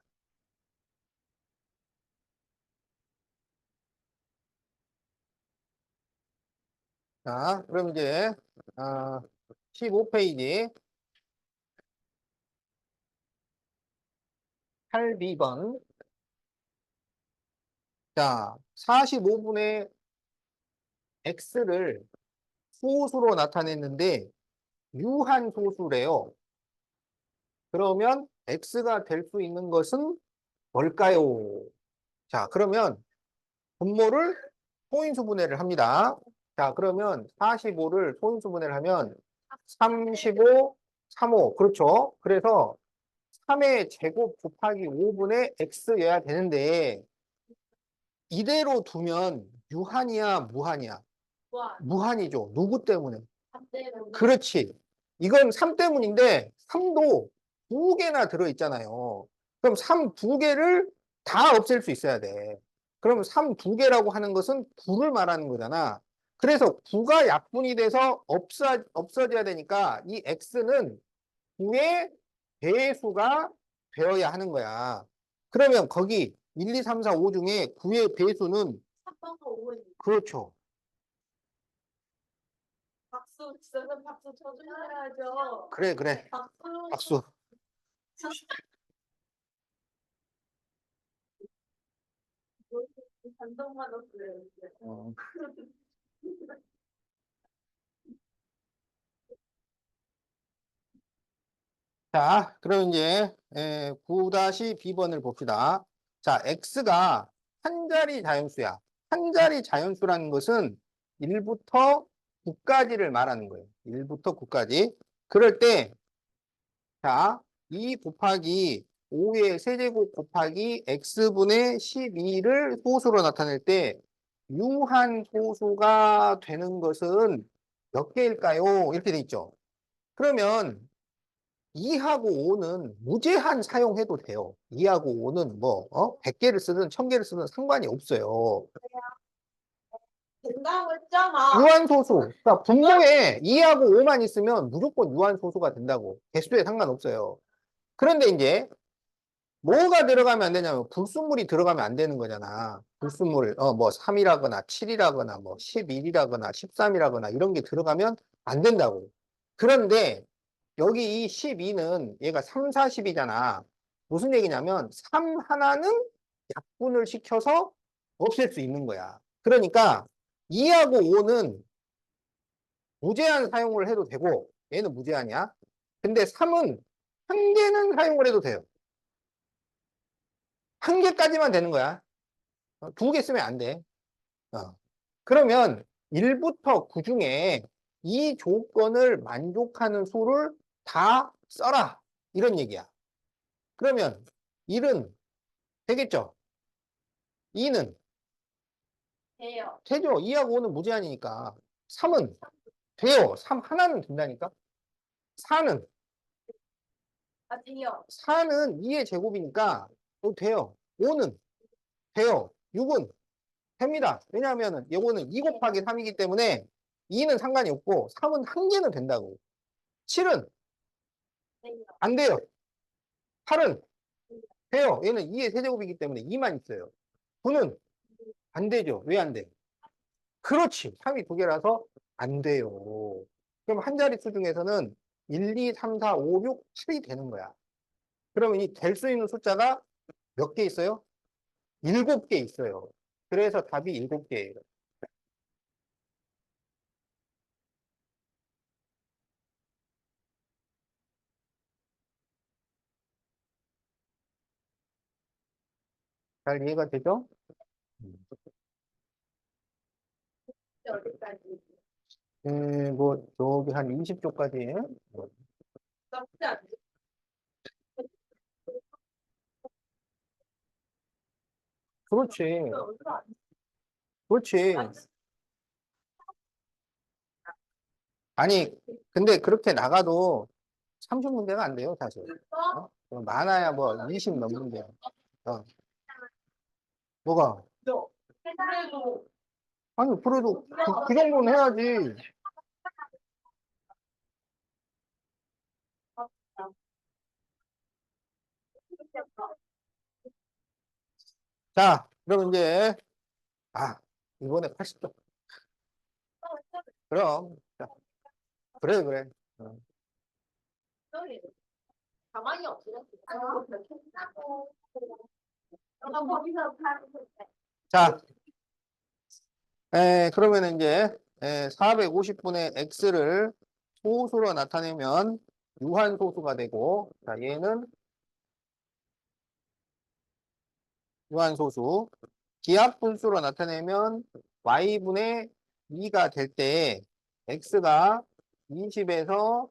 자, 그럼 이제 15페이지 8B번. 자, 45분의 x를 소수로 나타냈는데 유한 소수래요. 그러면 x가 될 수 있는 것은 뭘까요? 자, 그러면 분모를 소인수 분해를 합니다. 자, 그러면 45를 소인수 분해를 하면 35, 35. 그렇죠. 그래서 3의 제곱 곱하기 5분의 x여야 되는데 이대로 두면 유한이야, 무한이야? 와, 무한이죠. 누구 때문에? 반대로. 그렇지. 이건 3 때문인데 3도 2개나 들어있잖아요. 그럼 3 2개를 다 없앨 수 있어야 돼. 그럼 3 2개라고 하는 것은 9를 말하는 거잖아. 그래서 9가 약분이 돼서 없어져야 되니까 이 x는 9의 배수가 되어야 하는 거야. 그러면 거기 1, 2, 3, 4, 5 중에 9의 배수는 3번과 5번. 그렇죠. 박수, 진짜 박수 쳐주셔야죠. 그래, 그래. 박수. 박수. 감동받았어요. 이제. 어. 자, 그럼 이제 9-B번을 봅시다. 자, x가 한 자리 자연수야. 한 자리 자연수라는 것은 1부터 9까지를 말하는 거예요. 1부터 9까지. 그럴 때, 자, 2 곱하기 5의 세제곱 곱하기 x분의 12를 소수로 나타낼 때 유한 소수가 되는 것은 몇 개일까요? 이렇게 돼 있죠. 그러면 2하고 5는 무제한 사용해도 돼요. 2하고 5는 100개를 쓰든 1000개를 쓰든 상관이 없어요. 된다고 했잖아. 유한소수. 그러니까 분모에 2하고 5만 있으면 무조건 유한소수가 된다고. 개수에 상관없어요. 그런데 이제 뭐가 들어가면 안 되냐면 불순물이 들어가면 안 되는 거잖아. 불순물, 3이라거나 7이라거나 11이라거나 13이라거나 이런 게 들어가면 안 된다고. 그런데 여기 이 12는 얘가 3, 40이잖아. 무슨 얘기냐면 3 하나는 약분을 시켜서 없앨 수 있는 거야. 그러니까 2하고 5는 무제한 사용을 해도 되고 얘는 무제한이야. 근데 3은 한 개는 사용을 해도 돼요. 한 개까지만 되는 거야. 2개 쓰면 안 돼. 그러면 1부터 9 중에 이 조건을 만족하는 수를 다 써라. 이런 얘기야. 그러면 1은 되겠죠? 2는 돼요. 되죠? 2하고 5는 무제한이니까. 3은 돼요. 3 하나는 된다니까? 4는 아, 돼요. 4는 2의 제곱이니까 돼요. 5는 돼요. 6은 됩니다. 왜냐하면 이거는 2 곱하기 3이기 때문에 2는 상관이 없고 3은 한 개는 된다고. 7은 돼요. 안 돼요. 8은 돼요. 얘는 2의 세제곱이기 때문에 2만 있어요. 9는 안 되죠. 왜 안 돼? 그렇지. 3이 2개라서 안 돼요. 그럼 한 자릿수 중에서는 1, 2, 3, 4, 5, 6, 7이 되는 거야. 그러면 이 될 수 있는 숫자가 몇 개 있어요? 7개 있어요. 그래서 답이 7개예요. 잘 이해가 되죠? 어디까지? 뭐, 저기 한 20쪽까지. 적지 않지? 그렇지. 얼굴 안 그렇지. 맞지? 아니, 근데 그렇게 나가도 30문제가 안 돼요, 사실. 어? 많아야 뭐 20 넘는데요. 어. 뭐가? 너. 그래도 아니, 그래도 그 정도는 해야지. 자, 그럼 이제, 아, 이번에 80점. 그럼, 자, 그래, 그래. 어. 가만히 없으면 거기서 자, 그러면 이제 450분의 x를 소수로 나타내면 유한소수가 되고, 자, 얘는 유한소수. 기하분수로 나타내면 y분의 2가 될 때 x가 20에서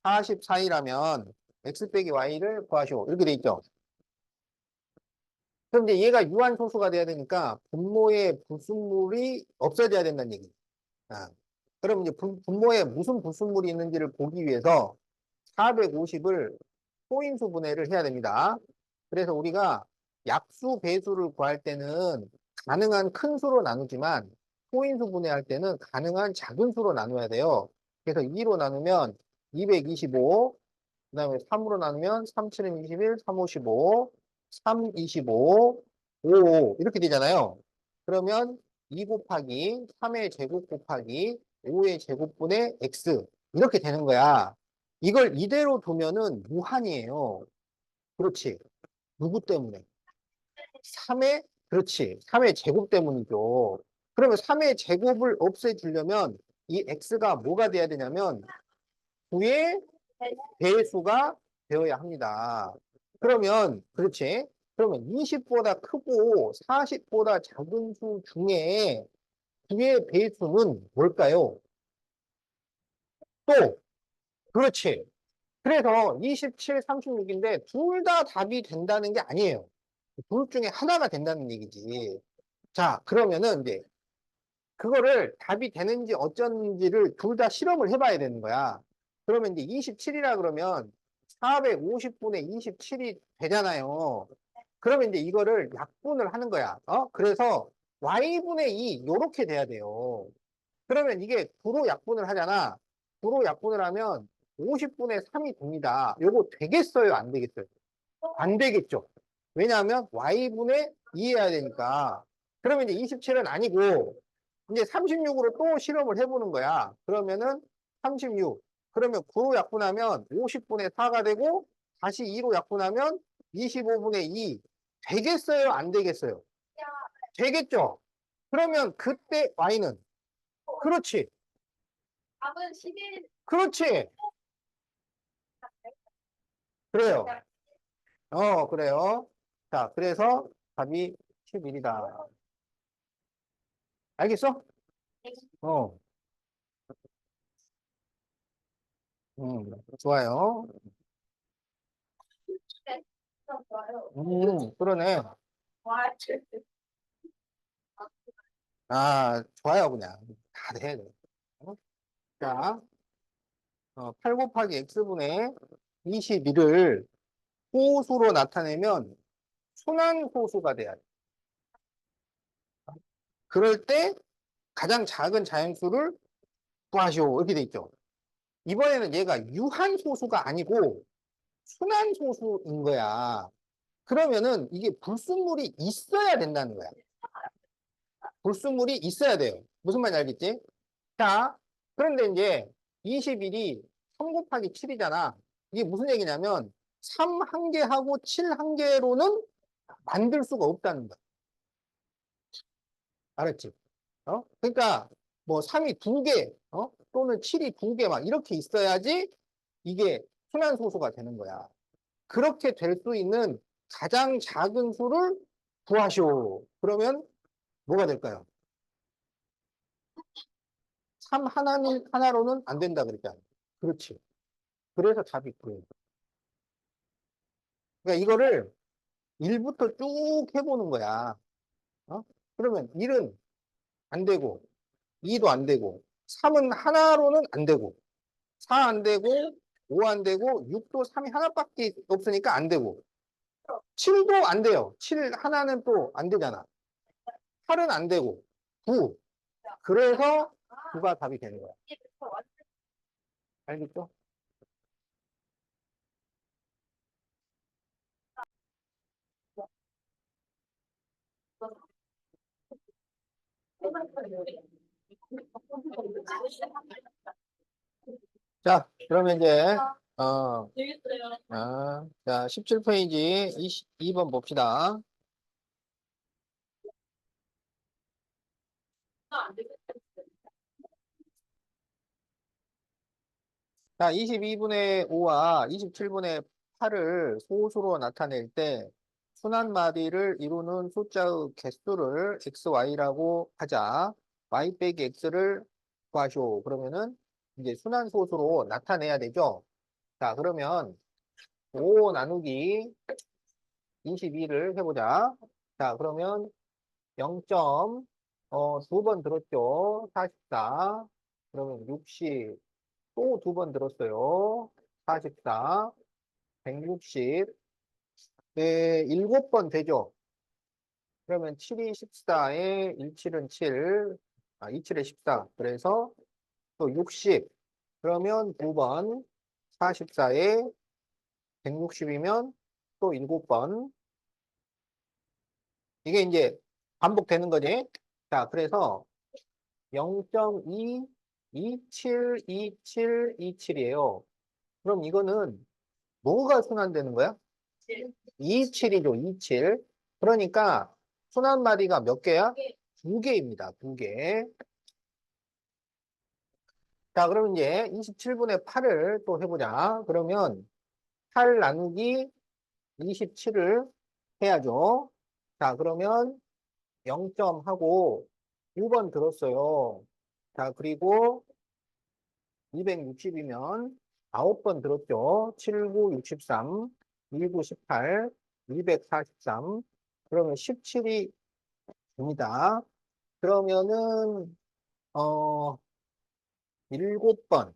40 사이라면 x 빼기 y를 구하시오. 이렇게 돼 있죠. 그럼 이제 얘가 유한소수가 돼야 되니까 분모의 불순물이 없어져야 된다는 얘기. 아, 그럼 이제 분모에 무슨 불순물이 있는지를 보기 위해서 450을 소인수 분해를 해야 됩니다. 그래서 우리가 약수, 배수를 구할 때는 가능한 큰 수로 나누지만 소인수 분해할 때는 가능한 작은 수로 나눠야 돼요. 그래서 2로 나누면 225, 그 다음에 3으로 나누면 3, 7은 21, 3, 5, 15, 3, 25, 5, 이렇게 되잖아요. 그러면 2 곱하기 3의 제곱 곱하기 5의 제곱분의 x 이렇게 되는 거야. 이걸 이대로 두면은 무한이에요. 그렇지. 누구 때문에? 3의, 그렇지. 3의 제곱 때문이죠. 그러면 3의 제곱을 없애주려면 이 x가 뭐가 돼야 되냐면 9의 배수가 되어야 합니다. 그러면, 그렇지. 그러면 20보다 크고 40보다 작은 수 중에 9의 배수는 뭘까요? 또, 그렇지. 그래서 27, 36인데 둘 다 답이 된다는 게 아니에요. 둘 중에 하나가 된다는 얘기지. 자, 그러면은 이제 그거를 답이 되는지 어쩐지를 둘 다 실험을 해봐야 되는 거야. 그러면 이제 27이라 그러면 450분의 27이 되잖아요. 그러면 이제 이거를 약분을 하는 거야. 그래서 y분의 2 요렇게 돼야 돼요. 그러면 이게 9로 약분을 하잖아. 9로 약분을 하면 50분의 3이 됩니다. 요거 되겠어요? 안 되겠어요? 안 되겠죠. 왜냐하면 y분의 2 해야 되니까. 그러면 이제 27은 아니고 이제 36으로 또 실험을 해보는 거야. 그러면은 36. 그러면 9로 약분하면 50분의 4가 되고 다시 2로 약분하면 25분의 2. 되겠어요? 안 되겠어요? 되겠죠? 그러면 그때 y는 그렇지. 답은 11. 그렇지. 그래요. 그래요. 자, 그래서 답이 11이다. 알겠어? 어, 좋아요. 좋아요. 그러네. 와, 아, 좋아요, 그냥. 다 돼. 어? 자, 8 곱하기 x분의 21을 호수로 나타내면 순환호수가 돼야 돼. 그럴 때 가장 작은 자연수를 구하시오. 이렇게 돼 있죠. 이번에는 얘가 유한소수가 아니고 순환소수인 거야. 그러면은 이게 불순물이 있어야 된다는 거야. 불순물이 있어야 돼요. 무슨 말인지 알겠지? 자, 그런데 이제 21이 3 곱하기 7이잖아. 이게 무슨 얘기냐면 3 한 개하고 7 한 개로는 만들 수가 없다는 거야. 알았지? 그러니까 뭐 3이 2개, 또는 7이 2개 막 이렇게 있어야지 이게 순환소수가 되는 거야. 그렇게 될 수 있는 가장 작은 수를 구하시오. 그러면 뭐가 될까요? 3 하나로는 안 된다 그랬잖아. 그렇지. 그래서 답이 그래요. 그러니까 이거를 1부터 쭉 해보는 거야. 어? 그러면 1은 안 되고, 2도 안 되고, 3은 하나로는 안 되고, 4 안 되고, 5 안 되고, 6도 3이 하나밖에 없으니까 안 되고, 7도 안 돼요. 7 하나는 또 안 되잖아. 8은 안 되고, 9. 그래서 9가 답이 되는 거야. 알겠죠? 자, 그러면 이제, 자, 17페이지 22번 봅시다. 자, 22분의 5와 27분의 8을 소수로 나타낼 때 순한 마디를 이루는 숫자의 개수를 xy라고 하자. y 빼기 x를 구하시오. 그러면은 이제 순한 소수로 나타내야 되죠. 자, 그러면 5 나누기 22를 해보자. 자, 그러면 0점, 2번 들었죠. 44. 그러면 60. 또 2번 들었어요. 44. 160. 네, 7번 되죠. 그러면 7이 14에 17은 7. 27에 14. 그래서 또 60. 그러면 9번. 44에 160이면 또 7번. 이게 이제 반복되는 거지. 자, 그래서 0.2, 27, 27, 27이에요. 그럼 이거는 뭐가 순환되는 거야? 27이죠, 27. 그러니까 순환 마디가 몇 개야? 2개입니다, 2개. 자, 그럼 이제 27분의 8을 또 해보자. 그러면 8 나누기 27을 해야죠. 자, 그러면 0점 하고 5번 들었어요. 자, 그리고 260이면 9번 들었죠. 7, 9, 63, 19, 18, 243. 그러면 17이 됩니다. 그러면은, 7번.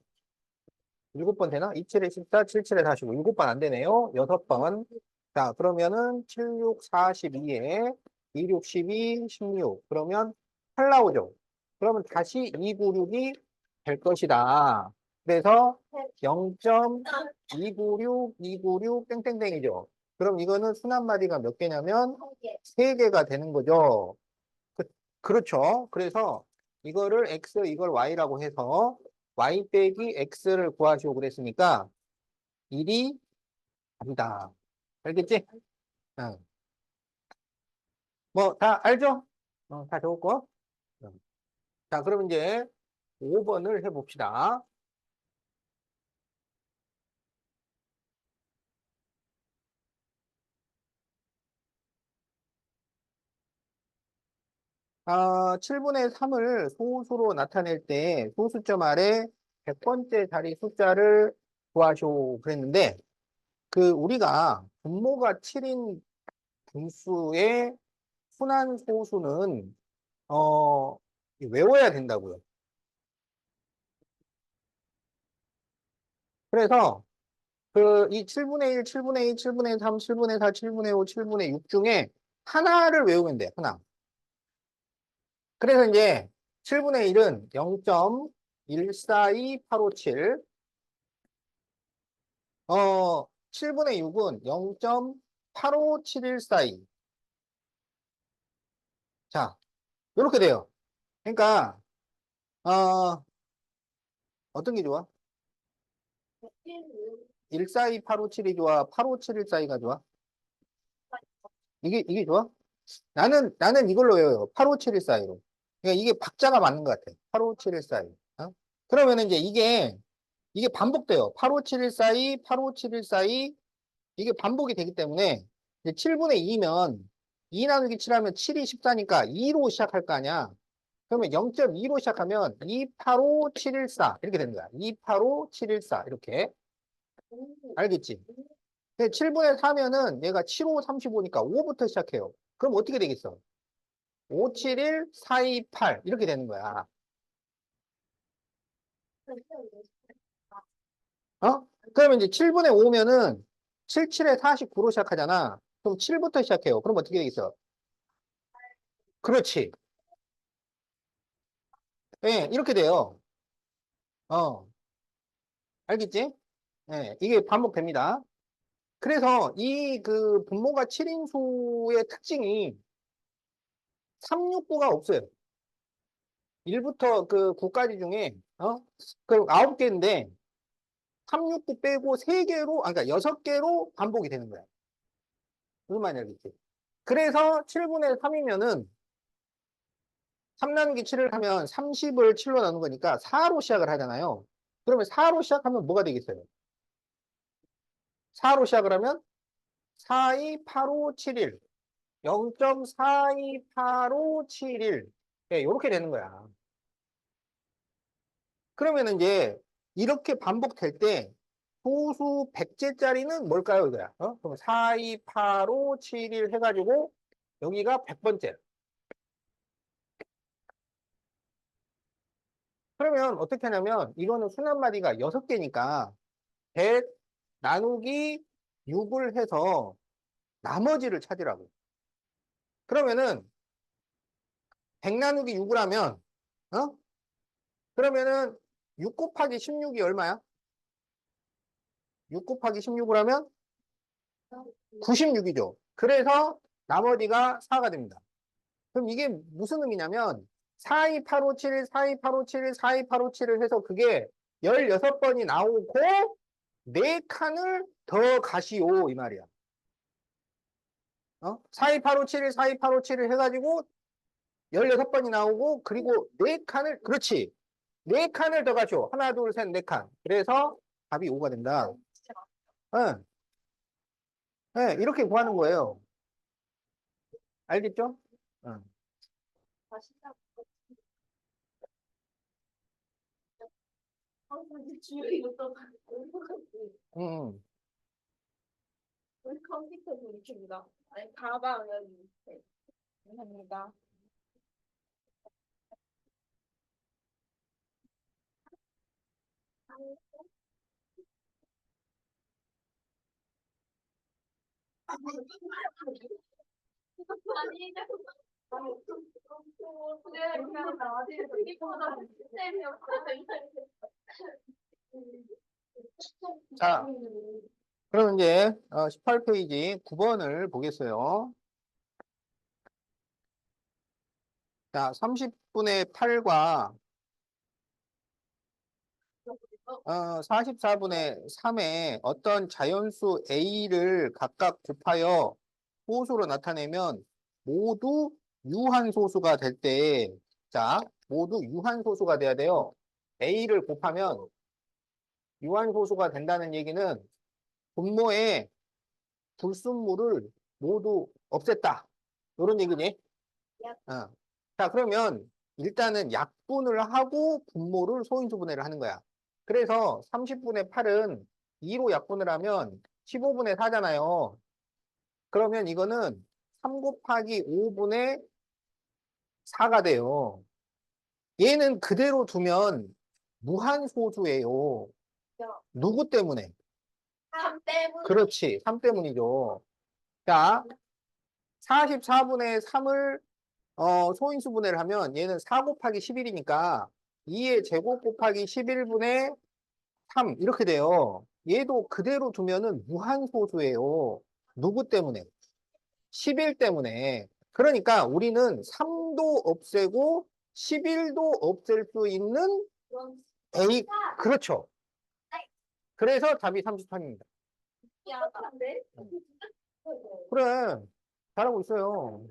7번 되나? 27에 14, 77에 45. 7번 안 되네요. 6번. 자, 그러면은 76, 42에 26, 12, 16. 그러면 8 나오죠. 그러면 다시 296이 될 것이다. 그래서 0.296, 296, 땡땡땡이죠. 그럼 이거는 순한마디가 몇 개냐면 3개가 되는 거죠. 그렇죠. 그래서 이거를 x, 이걸 y라고 해서 y 빼기 x를 구하시오 그랬으니까 1이 답이다. 알겠지? 응. 뭐 다 알죠? 다 적었고. 응. 자, 그럼 이제 5번을 해봅시다. 아, 7분의 3을 소수로 나타낼 때 소수점 아래 100번째 자리 숫자를 구하시오 그랬는데 그 우리가 분모가 7인 분수의 순한 소수는 외워야 된다고요. 그래서 그 이 7분의 1, 7분의 2, 7분의 3, 7분의 4, 7분의 5, 7분의 6 중에 하나를 외우면 돼. 하나. 그래서 이제 7분의 1은 0.142857, 7분의 6은 0.857142. 자, 이렇게 돼요. 그러니까 어, 어떤 게 좋아? 142857이 좋아? 85714가 좋아? 이게 좋아? 나는 이걸로 외워요. 85714로. 그러니까 이게 박자가 맞는 것 같아. 85714. 어? 그러면 이제 이게 반복돼요. 85714, 85714, 이게 반복이 되기 때문에 이제 7분의 2면 2 나누기 7 하면 7이 14니까 2로 시작할 거 아니야. 그러면 0.2로 시작하면 285714 이렇게 되는 거야. 285714 이렇게. 알겠지? 7분의 4면은 얘가 7, 5, 35니까 5부터 시작해요. 그럼 어떻게 되겠어? 571, 428 이렇게 되는 거야. 어? 그러면 이제 7분의 5면은 7, 7에 49로 시작하잖아. 그럼 7부터 시작해요. 그럼 어떻게 되겠어? 그렇지. 예, 이렇게 돼요. 어, 알겠지? 예, 이게 반복됩니다. 그래서 이 그 분모가 7인수의 특징이 369가 없어요. 1부터 그 9까지 중에, 그 9개인데, 369 빼고 3개로, 그러니까 6개로 반복이 되는 거야. 무슨 말인지 알겠지? 그래서 7분의 3이면은 3 나누기 7을 하면 30을 7로 나눈 거니까 4로 시작을 하잖아요. 그러면 4로 시작하면 뭐가 되겠어요? 4로 시작을 하면 428571 0.428571 예, 이렇게 되는 거야. 그러면 이제 이렇게 반복될 때 소수 백제짜리는 뭘까요? 이거야. 그럼 428571 해가지고 여기가 100번째. 그러면 어떻게 하냐면 이거는 순한마디가 6개니까 100 나누기 6을 해서 나머지를 찾으라고. 그러면은 100 나누기 6을 하면 어? 그러면은 6 곱하기 16이 얼마야? 6 곱하기 16을 하면 96이죠. 그래서 나머지가 4가 됩니다. 그럼 이게 무슨 의미냐면 42857, 42857, 42857을 해서 그게 16번이 나오고 4칸을 더 가시오 이 말이야. 42857, 42857을 해가지고 16번이 나오고 그리고 4칸을 그렇지. 4칸을 더 가시오. 하나, 둘, 셋, 4칸. 그래서 답이 5가 된다. 응. 네, 이렇게 구하는 거예요. 알겠죠? 응. 응, 응. 우리 컴퓨터 분이십니다. 아니, 가방은 네, 감사합니다. 아니, 그냥 나한테 그기보다 자, 그럼 이제 18페이지 9번을 보겠어요. 자, 30분의 8과 44분의 3에 어떤 자연수 A를 각각 곱하여 소수로 나타내면 모두 유한소수가 될 때, 자, 모두 유한소수가 돼야 돼요. A를 곱하면 유한소수가 된다는 얘기는 분모에 불순물을 모두 없앴다. 이런 얘기네. 어. 자, 그러면 일단은 약분을 하고 분모를 소인수분해를 하는 거야. 그래서 30분의 8은 2로 약분을 하면 15분의 4잖아요. 그러면 이거는 3 곱하기 5분의 4가 돼요. 얘는 그대로 두면 무한소수예요. 누구 때문에? 3 때문. 그렇지. 3 때문이죠. 자, 44분의 3을 소인수분해를 하면 얘는 4 곱하기 11이니까 2의 제곱 곱하기 11분의 3 이렇게 돼요. 얘도 그대로 두면은 무한소수예요. 누구 때문에? 11 때문에. 그러니까 우리는 3도 없애고 11도 없앨 수 있는 A. 그렇죠. 그래서 답이 33입니다. 미안한데? 그래. 잘하고 있어요.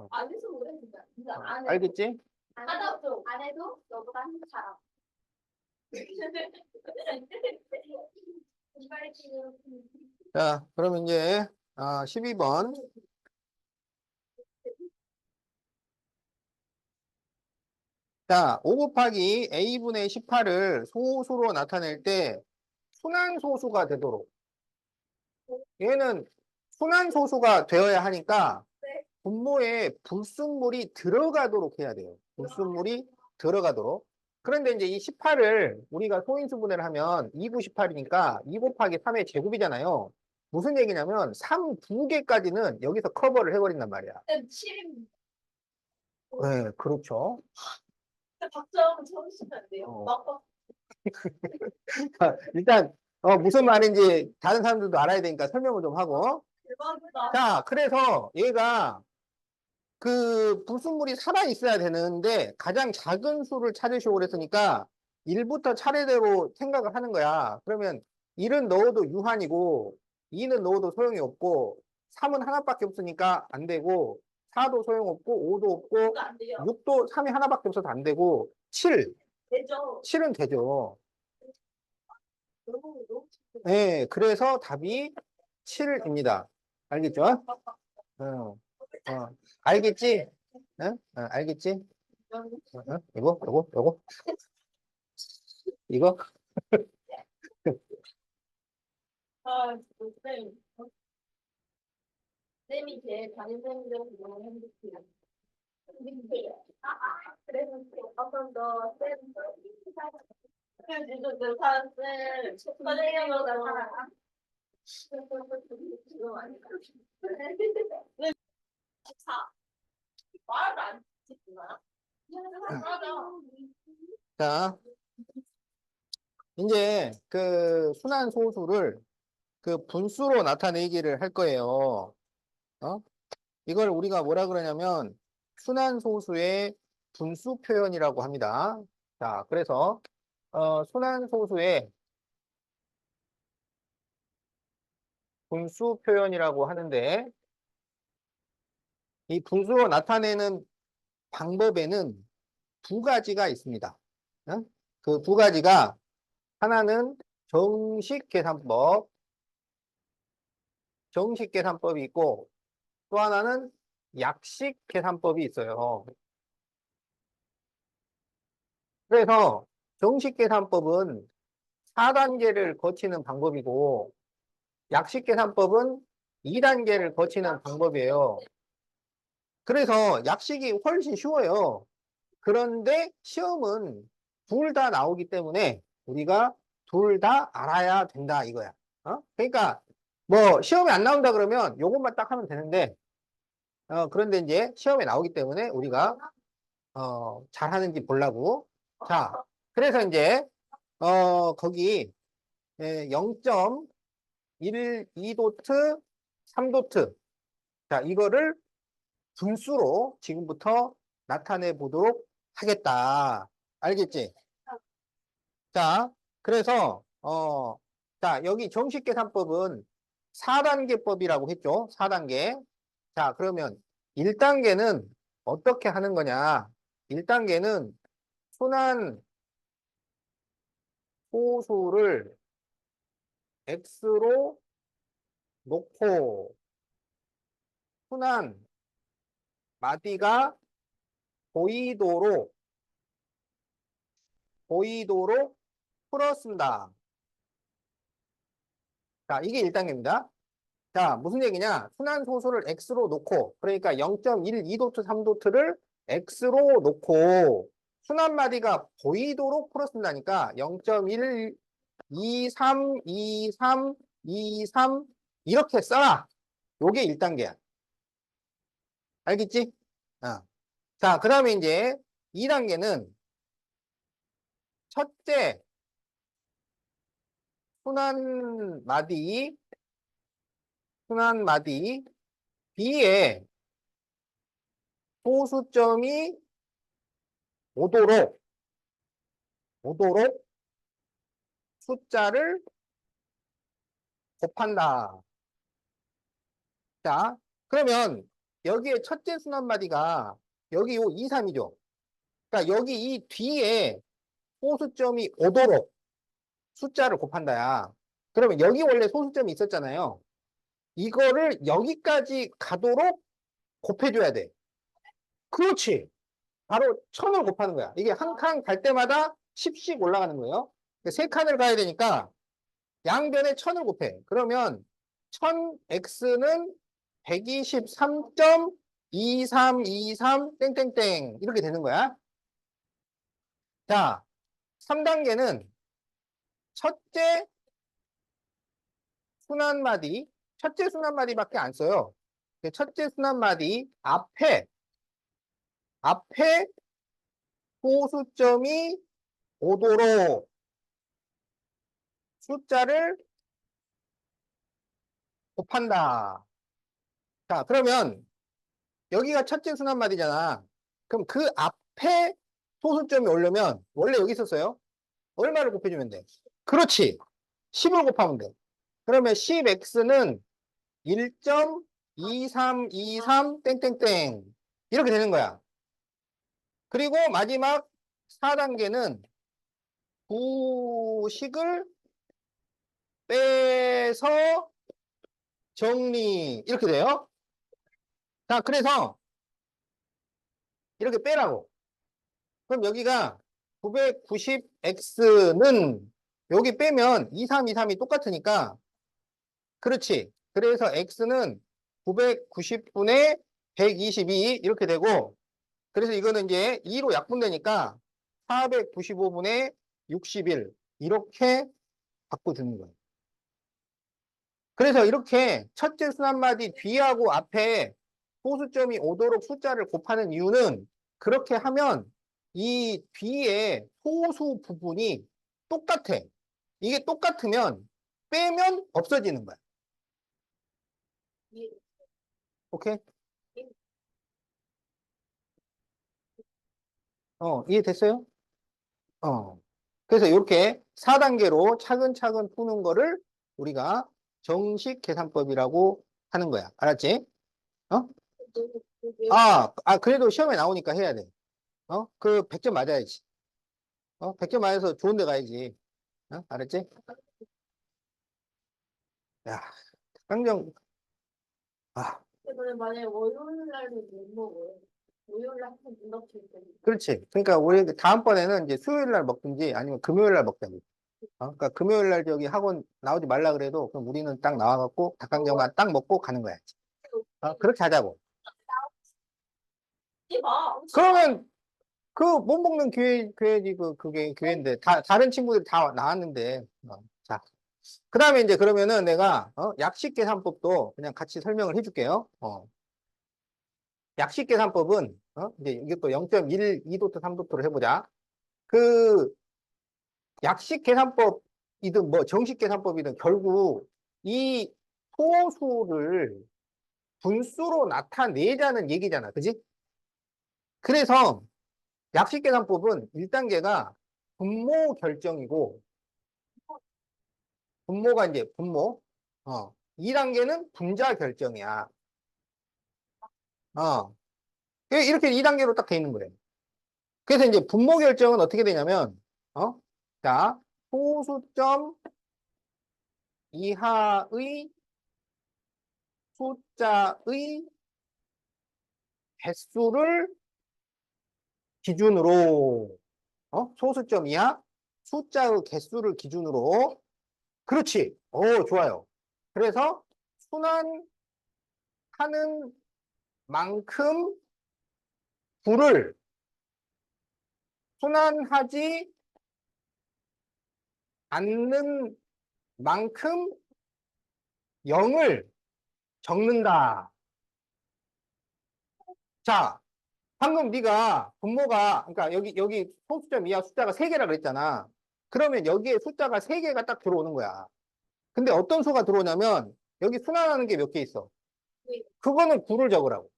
안 해서 그래, 진짜. 진짜 안 해. 알겠지? 안 해도 너보다 잘함. 이빨 지금 자, 그러면 이제 12번. 자, 5 곱하기 a분의 18을 소수로 나타낼 때 순환소수가 되도록. 얘는 순환소수가 되어야 하니까 네. 분모에 불순물이 들어가도록 해야 돼요. 불순물이 들어가도록. 그런데 이제 이 18을 우리가 소인수분해를 하면 2, 9, 18이니까 2 곱하기 3의 제곱이잖아요. 무슨 얘기냐면 3 두 개까지는 여기서 커버를 해버린단 말이야. 쌤 7입니다. 네, 그렇죠. 박수 한번 쳐주시면 안 돼요? 어. 막 일단 무슨 말인지 다른 사람들도 알아야 되니까 설명을 좀 하고. 대박이다. 자, 그래서 얘가 그 불순물이 살아 있어야 되는데 가장 작은 수를 찾으시오 그랬으니까 1부터 차례대로 생각을 하는 거야. 그러면 1은 넣어도 유한이고 2는 넣어도 소용이 없고 3은 하나밖에 없으니까 안 되고 4도 소용없고 5도 없고 그거 안 돼요. 6도 3이 하나밖에 없어서 안 되고 7, 되죠. 7은 되죠. 너무 네, 그래서 답이 7입니다. 알겠죠? 알겠지? 응? 알겠지? 이거, 요거, 이거? 아, 쌤. 쌤이 제 담임선생님들한테 너무 행복해요. 그래서 조금 더 쌤. 그래서 지금 그 사람 쌤. 선생님보다 지금 아니까. 왜 14. 말을 안 듣구나. 맞아. 자, 이제 그 순환 소수를 그 분수로 나타내기를 할 거예요. 이걸 우리가 뭐라 그러냐면 순환 소수의 분수 표현이라고 합니다. 자, 그래서 순환 소수의 분수 표현이라고 하는데 이 분수로 나타내는 방법에는 두 가지가 있습니다. 그 두 가지가 하나는 정식 계산법이 있고 또 하나는 약식 계산법이 있어요. 그래서 정식 계산법은 4단계를 거치는 방법이고 약식 계산법은 2단계를 거치는 방법이에요. 그래서 약식이 훨씬 쉬워요. 그런데 시험은 둘 다 나오기 때문에 우리가 둘 다 알아야 된다 이거야. 그러니까 뭐 시험에 안 나온다 그러면 요것만 딱 하면 되는데 그런데 이제 시험에 나오기 때문에 우리가 잘하는지 보려고. 자, 그래서 이제 거기 0.12도트, 3도트. 자, 이거를 분수로 지금부터 나타내 보도록 하겠다. 알겠지? 자, 그래서 자, 여기 정식 계산법은 4단계법이라고 했죠. 4단계. 자, 그러면 1단계는 어떻게 하는 거냐? 1단계는 순환 소수를 x로 놓고 순환 마디가 보이도록 풀어쓴다. 자, 이게 1단계입니다. 자, 무슨 얘기냐? 순환 소수를 x로 놓고, 그러니까 0.12도트, 3도트를 x로 놓고, 순환 마디가 보이도록 풀어쓴다니까 0.1, 2, 3, 2, 3, 2, 3 이렇게 써라. 요게 1단계야. 알겠지? 자, 그 다음에 이제 2단계는 첫째 순환 마디 B에 소수점이 오도록 숫자를 곱한다. 자, 그러면 여기에 첫째 순환 마디가 여기 요 2, 3이죠. 그러니까 여기 이 뒤에 소수점이 오도록 숫자를 곱한다야. 그러면 여기 원래 소수점이 있었잖아요. 이거를 여기까지 가도록 곱해줘야 돼. 그렇지. 바로 1000을 곱하는 거야. 이게 한 칸 갈 때마다 10씩 올라가는 거예요. 세 칸을 가야 되니까 양변에 1000을 곱해. 그러면 1000x는 123.2323 땡땡땡 이렇게 되는 거야. 자, 3단계는 첫째 순환마디, 첫째 순환마디밖에 안 써요. 첫째 순환마디 앞에 호수점이 오도록 숫자를 곱한다. 자, 그러면 여기가 첫째 순환마디잖아. 그럼 그 앞에 소수점이 오려면 원래 여기 있었어요. 얼마를 곱해주면 돼? 그렇지. 10을 곱하면 돼. 그러면 10x는 1.2323 땡땡땡 이렇게 되는 거야. 그리고 마지막 4단계는 구식을 빼서 정리 이렇게 돼요. 자, 그래서 이렇게 빼라고. 그럼 여기가 990x는 여기 빼면 2323이 똑같으니까 그렇지. 그래서 x는 990분의 122 이렇게 되고 그래서 이거는 이제 2로 약분되니까 495분의 61 이렇게 바꿔주는 거예요. 그래서 이렇게 첫째 순환마디 뒤하고 앞에 소수점이 오도록 숫자를 곱하는 이유는 그렇게 하면 이 뒤에 소수 부분이 똑같아. 이게 똑같으면 빼면 없어지는 거야. 이- 오케이? 이해됐어요? 그래서 이렇게 4단계로 차근차근 푸는 거를 우리가 정식 계산법이라고 하는 거야. 알았지? 어? 그래도 시험에 나오니까 해야 돼. 그 100점 맞아야지. 100점 맞아서 좋은 데 가야지. 알았지? 야, 강정, 아, 근데 만약에 월요일 날도 못 먹어요. 월요일 날 한번 눈앞에 있거든요. 그렇지. 그러니까 우리 다음번에는 이제 수요일 날 먹든지 아니면 금요일 날 먹든지. 그러니까 금요일 날 저기 학원 나오지 말라 그래도 그럼 우리는 딱 나와갖고 닭강정만 딱 먹고 가는 거야. 그렇게 하자고. 이 봐. 그러면 그 못 먹는 교회지 그게 교회인데 다른 친구들이 다 나왔는데. 자, 그다음에 이제 그러면은 내가 약식 계산법도 그냥 같이 설명을 해줄게요. 약식 계산법은 이제 이것도 0.12도트 3도트로 해보자. 그 약식 계산법이든 뭐 정식 계산법이든 결국 이 소수를 분수로 나타내자는 얘기잖아. 그지? 그래서 약식 계산법은 1단계가 분모 결정이고 분모가 이제 분모 2단계는 분자 결정이야. 이렇게 2단계로 딱 돼 있는 거예요. 그래서 이제 분모 결정은 어떻게 되냐면 자, 소수점 이하의 숫자의 개수를 기준으로 소수점 이하 숫자의 개수를 기준으로 그렇지. 좋아요. 그래서 순환하는 만큼 부를 순환하지 않는 만큼 0을 적는다. 자, 방금 네가 분모가 그러니까 여기 소수점 이하 숫자가 3개라 그랬잖아. 그러면 여기에 숫자가 3개가 딱 들어오는 거야. 근데 어떤 수가 들어오냐면 여기 순환하는 게 몇 개 있어. 네. 그거는 9를 적으라고.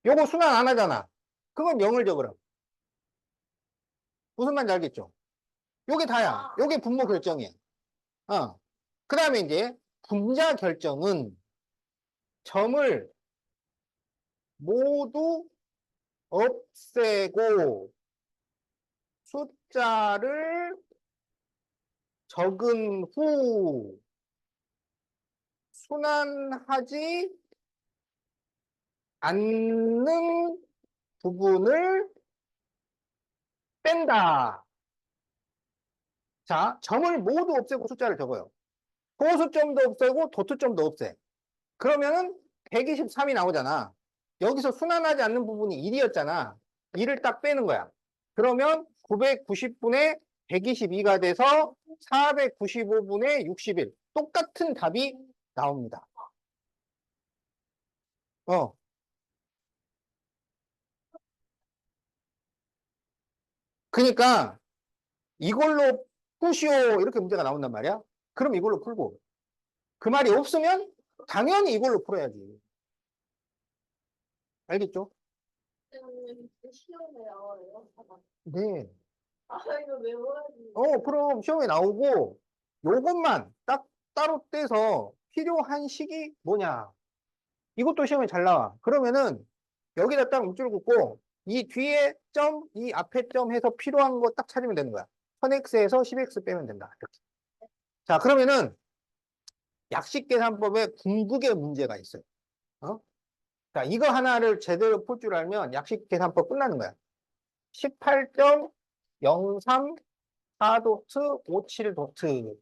요거 순환 안 하잖아. 그건 0을 적으라고. 무슨 말인지 알겠죠? 요게 다야. 요게 분모 결정이야. 그 다음에 이제 분자 결정은 점을 모두 없애고 숫자를 적은 후 순환하지 않는 부분을 뺀다. 자, 점을 모두 없애고 숫자를 적어요. 소수점도 없애고 도트점도 없애. 그러면은 123이 나오잖아. 여기서 순환하지 않는 부분이 1이었잖아. 1을 딱 빼는 거야. 그러면 990분의 122가 돼서 495분의 61. 똑같은 답이 나옵니다. 어. 그러니까 이걸로 푸시오 이렇게 문제가 나온단 말이야. 그럼 이걸로 풀고. 그 말이 없으면 당연히 이걸로 풀어야지. 알겠죠? 시험에 나와요. 네. 아, 이거 외워야지. 그럼 시험에 나오고 요것만 딱 따로 떼서 필요한 식이 뭐냐. 이것도 시험에 잘 나와. 그러면은 여기다 딱 목줄 긋고 이 뒤에 점, 이 앞에 점 해서 필요한 거 딱 찾으면 되는 거야. 1000x에서 10x 빼면 된다. 이렇게. 자, 그러면은 약식계산법에 궁극의 문제가 있어요. 어? 자, 이거 하나를 제대로 풀 줄 알면 약식계산법 끝나는 거야. 18.03 4도트, 57도트.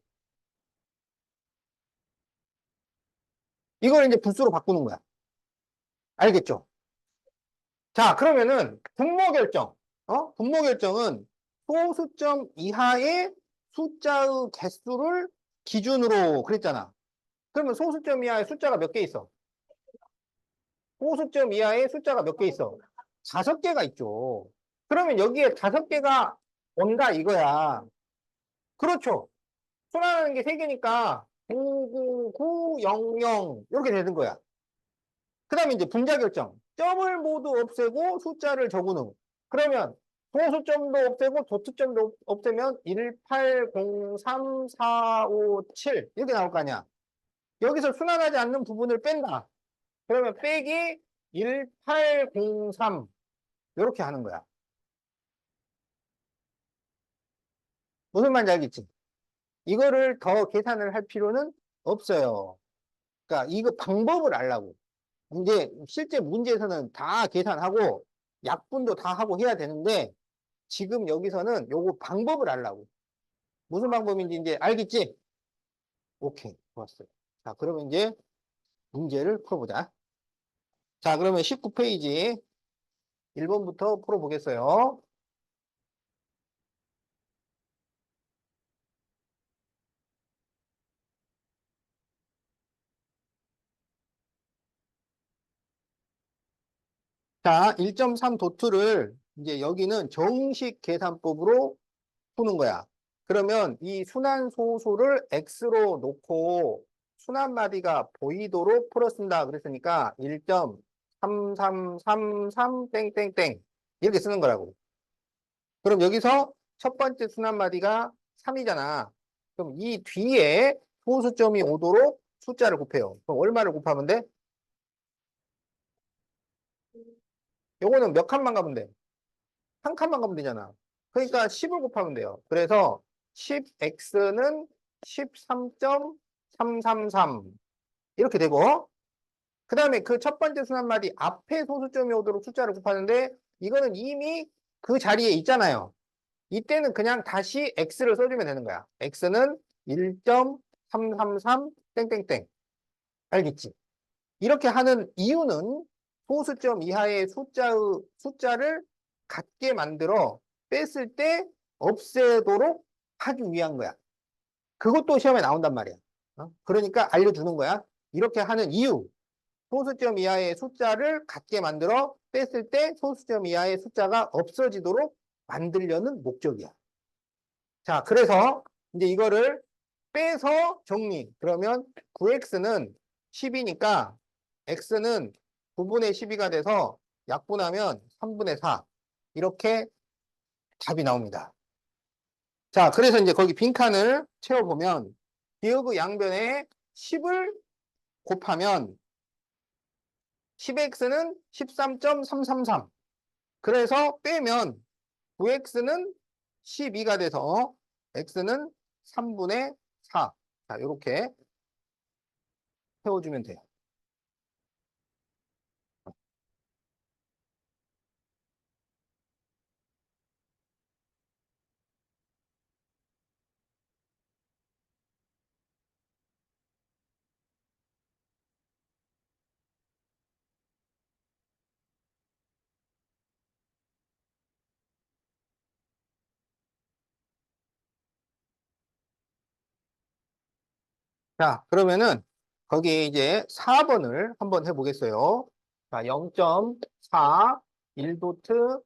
이걸 이제 분수로 바꾸는 거야. 알겠죠? 자, 그러면은 분모 결정. 분모 결정은 소수점 이하의 숫자의 개수를 기준으로 그랬잖아. 그러면 소수점 이하의 숫자가 몇 개 있어? 소수점 이하의 숫자가 몇 개 있어? 5개가 있죠. 그러면 여기에 5개가 온다 이거야. 그렇죠. 순환하는 게 3개니까 99900 이렇게 되는 거야. 그 다음에 이제 분자 결정. 점을 모두 없애고 숫자를 적으는. 그러면 소수점도 없애고 도트점도 없애면 1803457 이렇게 나올 거 아니야. 여기서 순환하지 않는 부분을 뺀다. 그러면 빼기 1803 이렇게 하는 거야. 무슨 말인지 알겠지? 이거를 더 계산을 할 필요는 없어요. 그러니까 이거 방법을 알라고. 이제 실제 문제에서는 다 계산하고 약분도 다 하고 해야 되는데 지금 여기서는 요거 방법을 알라고. 무슨 방법인지 이제 알겠지? 오케이. 좋았어요. 자, 그러면 이제 문제를 풀어보자. 자, 그러면 19페이지 1번부터 풀어보겠어요. 자, 1.3 도트를 이제 여기는 정식 계산법으로 푸는 거야. 그러면 이 순환소수를 x로 놓고 순환마디가 보이도록 풀어쓴다 그랬으니까 1.3333 땡땡땡 이렇게 쓰는 거라고. 그럼 여기서 첫 번째 순환마디가 3이잖아. 그럼 이 뒤에 소수점이 오도록 숫자를 곱해요. 그럼 얼마를 곱하면 돼? 요거는 몇 칸만 가면 돼? 한 칸만 가면 되잖아. 그러니까 10을 곱하면 돼요. 그래서 10x는 13.333 이렇게 되고 그 다음에 그 첫 번째 순환마디 앞에 소수점이 오도록 숫자를 곱하는데 이거는 이미 그 자리에 있잖아요. 이때는 그냥 다시 x를 써주면 되는 거야. x는 1.333 땡땡땡 알겠지? 이렇게 하는 이유는 소수점 이하의 숫자를 같게 만들어 뺐을 때 없애도록 하기 위한 거야. 그것도 시험에 나온단 말이야. 그러니까 알려주는 거야. 이렇게 하는 이유. 소수점 이하의 숫자를 같게 만들어 뺐을 때 소수점 이하의 숫자가 없어지도록 만들려는 목적이야. 자, 그래서 이제 이거를 빼서 정리. 그러면 9x는 10이니까 x는 9분의 12가 돼서 약분하면 3분의 4. 이렇게 답이 나옵니다. 자, 그래서 이제 거기 빈칸을 채워보면 기억의 양변에 10을 곱하면 10x는 13.333. 그래서 빼면 9x는 12가 돼서 x는 3분의 4. 자, 이렇게 세워주면 돼요. 자, 그러면은 거기 이제 4번을 한번 해보겠어요. 자, 0.4, 1도트,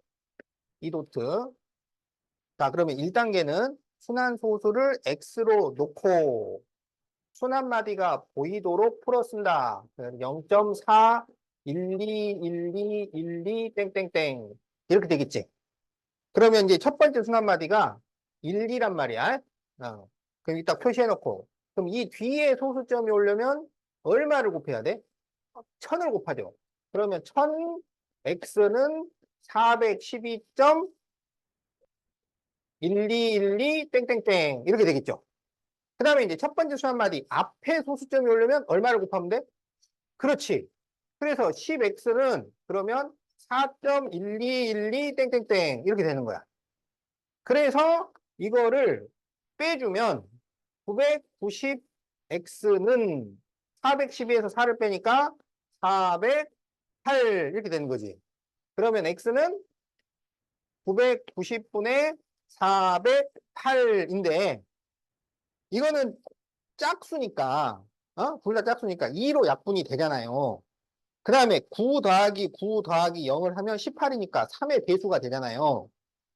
2도트. 자, 그러면 1단계는 순환소수를 x로 놓고 순환마디가 보이도록 풀어쓴다. 0.4, 12, 12, 12, 땡땡땡. 이렇게 되겠지. 그러면 이제 첫 번째 순환마디가 1, 2란 말이야. 그럼 이따 표시해놓고. 그럼 이 뒤에 소수점이 오려면 얼마를 곱해야 돼? 1000을 곱하죠. 그러면 1000, x는 412.1212, 땡땡땡. 이렇게 되겠죠. 그 다음에 이제 첫 번째 수한마디 앞에 소수점이 오려면 얼마를 곱하면 돼? 그렇지. 그래서 10x는 그러면 4.1212 땡땡땡 이렇게 되는 거야. 그래서 이거를 빼주면 990x는 412에서 4를 빼니까 408 이렇게 되는 거지. 그러면 x는 990분의 408인데 이거는 짝수니까 둘 다 짝수니까 2로 약분이 되잖아요. 그 다음에 9 더하기 9 더하기 0을 하면 18이니까 3의 배수가 되잖아요.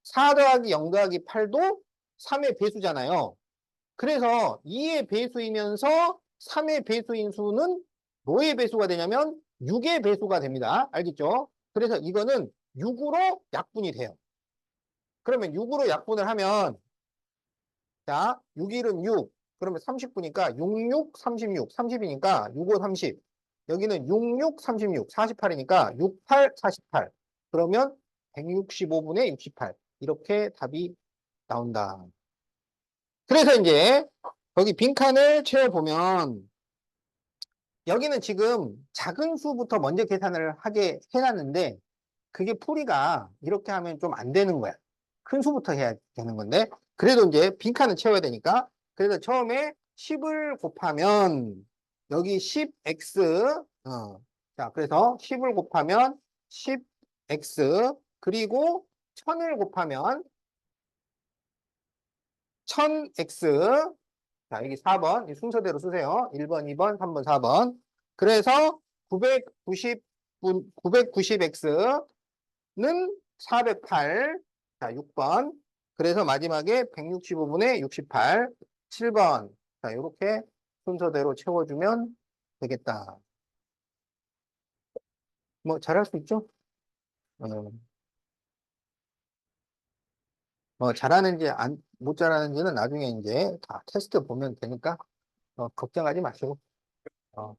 4 더하기 0 더하기 8도 3의 배수잖아요. 그래서 2의 배수이면서 3의 배수인 수는 뭐의 배수가 되냐면 6의 배수가 됩니다. 알겠죠? 그래서 이거는 6으로 약분이 돼요. 그러면 6으로 약분을 하면 자, 6일은 6. 그러면 30분이니까 66, 36. 30이니까 65, 30. 여기는 66, 36. 48이니까 68, 48. 그러면 165분의 68. 이렇게 답이 나온다. 그래서 이제 거기 빈칸을 채워보면 여기는 지금 작은 수부터 먼저 계산을 하게 해놨는데 그게 풀이가 이렇게 하면 좀 안 되는 거야. 큰 수부터 해야 되는 건데 그래도 이제 빈칸을 채워야 되니까 그래서 처음에 10을 곱하면 여기 10x 자 그래서 10을 곱하면 10x 그리고 1000을 곱하면 1000x 자 여기 4번 이 순서대로 쓰세요. 1번, 2번, 3번, 4번 그래서 990x 는 408. 자, 6번. 그래서 마지막에 165분의 68. 7번. 자, 이렇게 순서대로 채워주면 되겠다. 뭐, 잘할 수 있죠? 어, 잘하는지, 못 잘하는지는 나중에 이제 다 테스트 보면 되니까, 걱정하지 마시고. 어,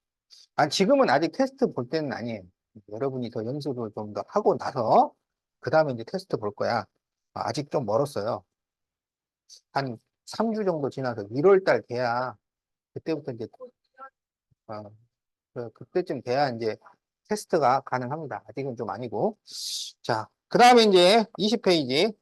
지금은 아직 테스트 볼 때는 아니에요. 여러분이 더 연습을 좀 더 하고 나서, 그 다음에 이제 테스트 볼 거야. 아직 좀 멀었어요. 한 3주 정도 지나서 1월 달 돼야 그때부터 이제 어, 그때쯤 돼야 이제 테스트가 가능합니다. 아직은 좀 아니고. 자, 그 다음에 이제 20페이지.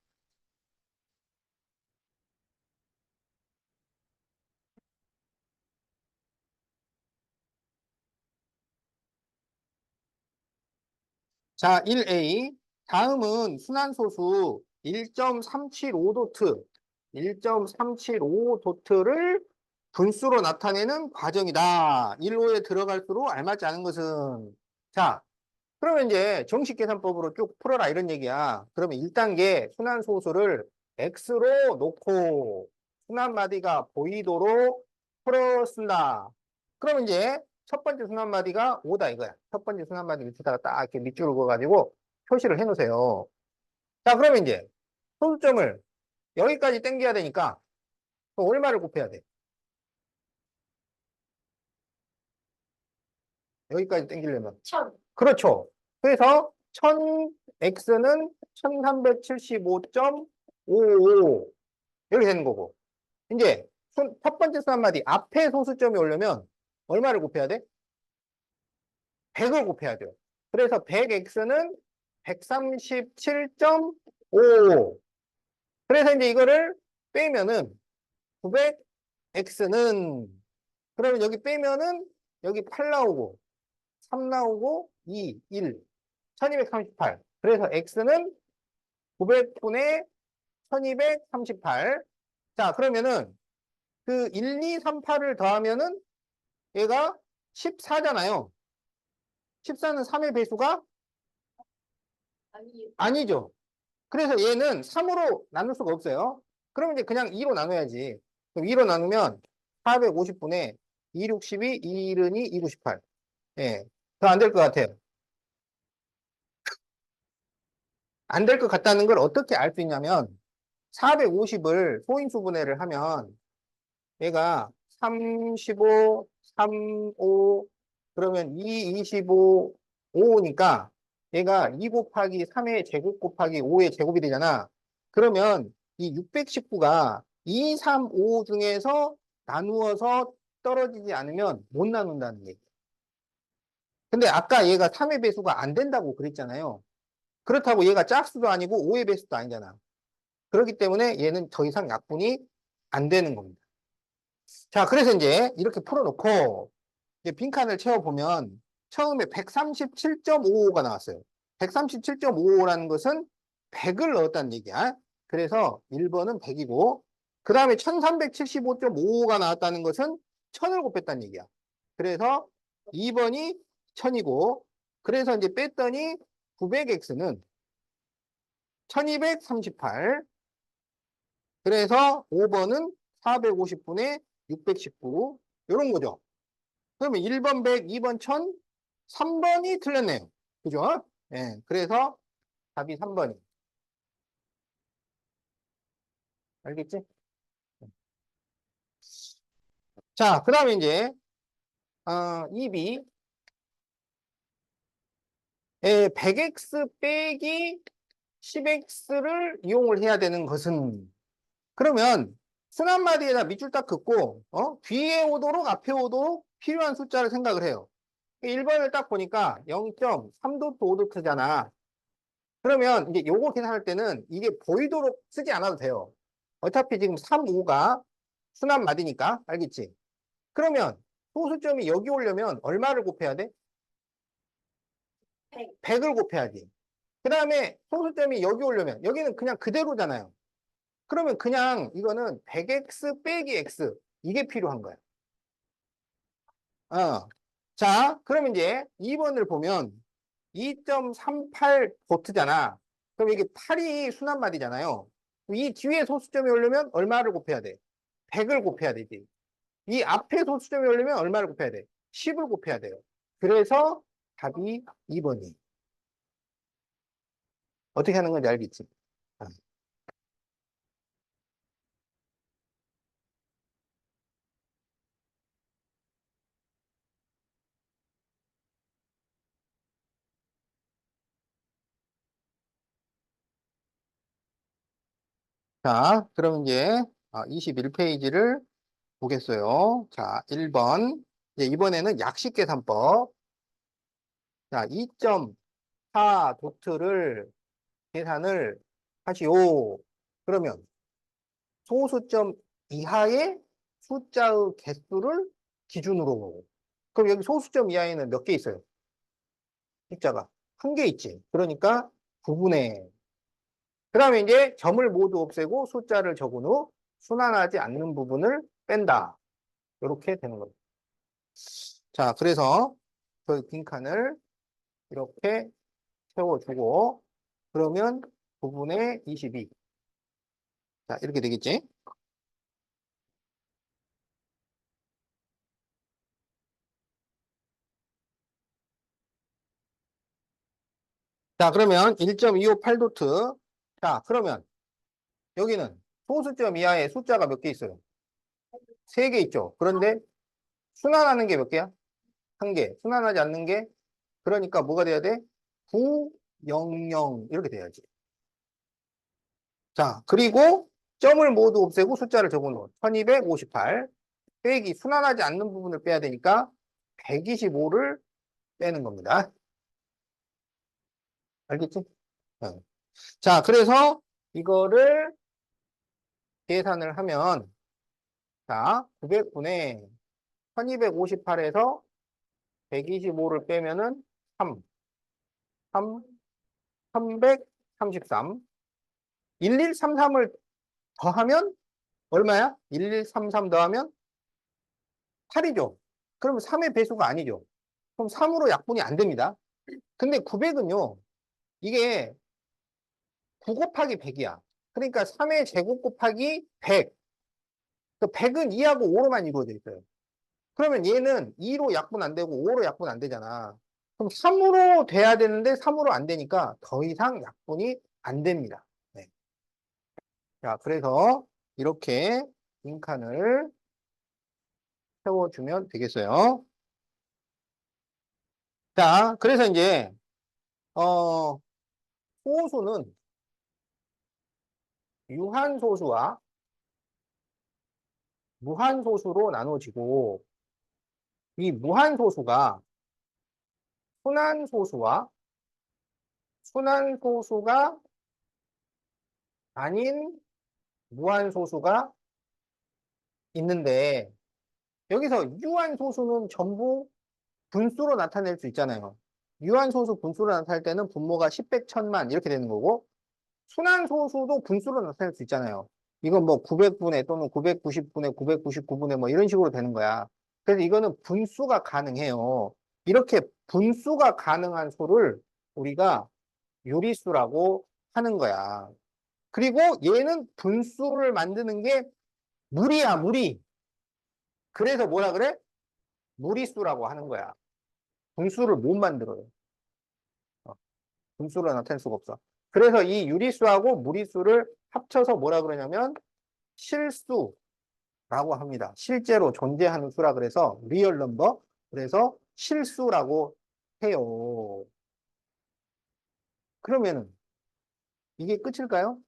자, 1A. 다음은 순환소수 1.375도트, 1.375도트를 분수로 나타내는 과정이다. 1호에 들어갈수록 알맞지 않은 것은. 자, 그러면 이제 정식 계산법으로 쭉 풀어라 이런 얘기야. 그러면 1단계 순환소수를 x로 놓고 순환마디가 보이도록 풀어 쓴다. 그러면 이제 첫 번째 순환마디가 5다 이거야. 첫 번째 순환마디 밑에다가 딱 이렇게 밑줄을 그어가지고 표시를 해놓으세요. 자, 그러면 이제 소수점을 여기까지 당겨야 되니까 그럼 얼마를 곱해야 돼? 여기까지 당기려면. 1000. 그렇죠. 그래서 1000x는 1375.55 이렇게 되는 거고. 이제 첫 번째 수 한마디 앞에 소수점이 오려면 얼마를 곱해야 돼? 100을 곱해야 돼요. 그래서 100x는 137.55. 그래서 이제 이거를 빼면은 900x는 그러면 여기 빼면은 여기 8 나오고 3 나오고 2, 1. 1238. 그래서 x는 900분의 1238. 자, 그러면은 그 1, 2, 3, 8을 더하면은 얘가 14잖아요. 14는 3의 배수가 아니, 아니죠. 그래서 얘는 3으로 나눌 수가 없어요. 그럼 이제 그냥 2로 나눠야지. 그럼 2로 나누면 450분의 2, 62, 2, 1이 2, 98. 예. 더 안 될 것 같아요. 안 될 것 같다는 걸 어떻게 알 수 있냐면 450을 소인수분해를 하면 얘가 35, 3, 5 그러면 2, 25, 5니까 얘가 2 곱하기 3의 제곱 곱하기 5의 제곱이 되잖아. 그러면 이 619가 2, 3, 5 중에서 나누어서 떨어지지 않으면 못 나눈다는 얘기. 근데 아까 얘가 3의 배수가 안 된다고 그랬잖아요. 그렇다고 얘가 짝수도 아니고 5의 배수도 아니잖아. 그렇기 때문에 얘는 더 이상 약분이 안 되는 겁니다. 자, 그래서 이제 이렇게 풀어놓고 이제 빈칸을 채워보면 처음에 137.55가 나왔어요. 137.55라는 것은 100을 넣었다는 얘기야. 그래서 1번은 100이고 그 다음에 1375.55가 나왔다는 것은 1000을 곱했다는 얘기야. 그래서 2번이 1000이고 그래서 이제 뺐더니 900x는 1238 그래서 5번은 450분의 619 이런 거죠. 그러면 1번 100, 2번 1000, 3번이 틀렸네요. 그죠? 예, 그래서 답이 3번이. 알겠지? 자, 그 다음에 이제 2B 100x 빼기 10x를 이용을 해야 되는 것은 그러면 순환마디에다 밑줄 딱 긋고 뒤에 오도록 앞에 오도록 필요한 숫자를 생각을 해요. 1번을 딱 보니까 0.3도트 5도트잖아. 그러면 이제 요거 계산할 때는 이게 보이도록 쓰지 않아도 돼요. 어차피 지금 3, 5가 순환 마디니까 알겠지? 그러면 소수점이 여기 오려면 얼마를 곱해야 돼? 100. 100을 곱해야지. 그 다음에 소수점이 여기 오려면 여기는 그냥 그대로잖아요. 그러면 그냥 이거는 100x 빼기 x 이게 필요한 거야. 자, 그러면 이제 2번을 보면 2.38 보트잖아. 그럼 이게 8이 순환마디잖아요. 이 뒤에 소수점이 오려면 얼마를 곱해야 돼? 100을 곱해야 되지. 이 앞에 소수점이 오려면 얼마를 곱해야 돼? 10을 곱해야 돼요. 그래서 답이 2번이. 어떻게 하는 건지 알겠지? 아. 자, 그럼 이제 21페이지를 보겠어요. 자, 1번. 이제 이번에는 약식계산법. 자, 2.4 도트를 계산을 하시오. 그러면 소수점 이하의 숫자의 개수를 기준으로. 그럼 여기 소수점 이하에는 몇 개 있어요? 숫자가 한 개 있지. 그러니까 9분의. 그 다음에 이제 점을 모두 없애고 숫자를 적은 후 순환하지 않는 부분을 뺀다. 이렇게 되는 겁니다. 자, 그래서 그 빈칸을 이렇게 채워주고 그러면 9분의 22. 자, 이렇게 되겠지? 자, 그러면 1.258도트. 자, 그러면 여기는 소수점 이하에 숫자가 몇 개 있어요? 3개 있죠. 그런데 순환하는 게 몇 개야? 1개. 순환하지 않는 게 그러니까 뭐가 돼야 돼? 9, 0, 0 이렇게 돼야지. 자, 그리고 점을 모두 없애고 숫자를 적어놓은 1258 빼기 순환하지 않는 부분을 빼야 되니까 125를 빼는 겁니다. 알겠지? 어. 자, 그래서 이거를 계산을 하면 자, 900분의 1258에서 125를 빼면은 3, 3, 333. 1133을 더하면 얼마야? 1133 더하면 8이죠. 그러면 3의 배수가 아니죠. 그럼 3으로 약분이 안 됩니다. 근데 900은요, 이게 9 곱하기 100이야. 그러니까 3의 제곱 곱하기 100. 그 100은 2하고 5로만 이루어져 있어요. 그러면 얘는 2로 약분 안 되고 5로 약분 안 되잖아. 그럼 3으로 돼야 되는데 3으로 안 되니까 더 이상 약분이 안 됩니다. 네. 자, 그래서 이렇게 빈칸을 세워주면 되겠어요. 자, 그래서 이제, 소수는 유한소수와 무한소수로 나눠지고, 이 무한소수가 순환소수와 순환소수가 아닌 무한소수가 있는데, 여기서 유한소수는 전부 분수로 나타낼 수 있잖아요. 유한소수 분수로 나타낼 때는 분모가 10, 100, 1000만 이렇게 되는 거고, 순환소수도 분수로 나타낼 수 있잖아요. 이건 뭐 900분의 또는 990분의 999분의 뭐 이런 식으로 되는 거야. 그래서 이거는 분수가 가능해요. 이렇게 분수가 가능한 수를 우리가 유리수라고 하는 거야. 그리고 얘는 분수를 만드는 게 무리야, 무리. 그래서 뭐라 그래? 무리수라고 하는 거야. 분수를 못 만들어요. 어, 분수로 나타낼 수가 없어. 그래서 이 유리수하고 무리수를 합쳐서 뭐라 그러냐면 실수라고 합니다. 실제로 존재하는 수라 그래서 리얼 넘버. 그래서 실수라고 해요. 그러면은 이게 끝일까요?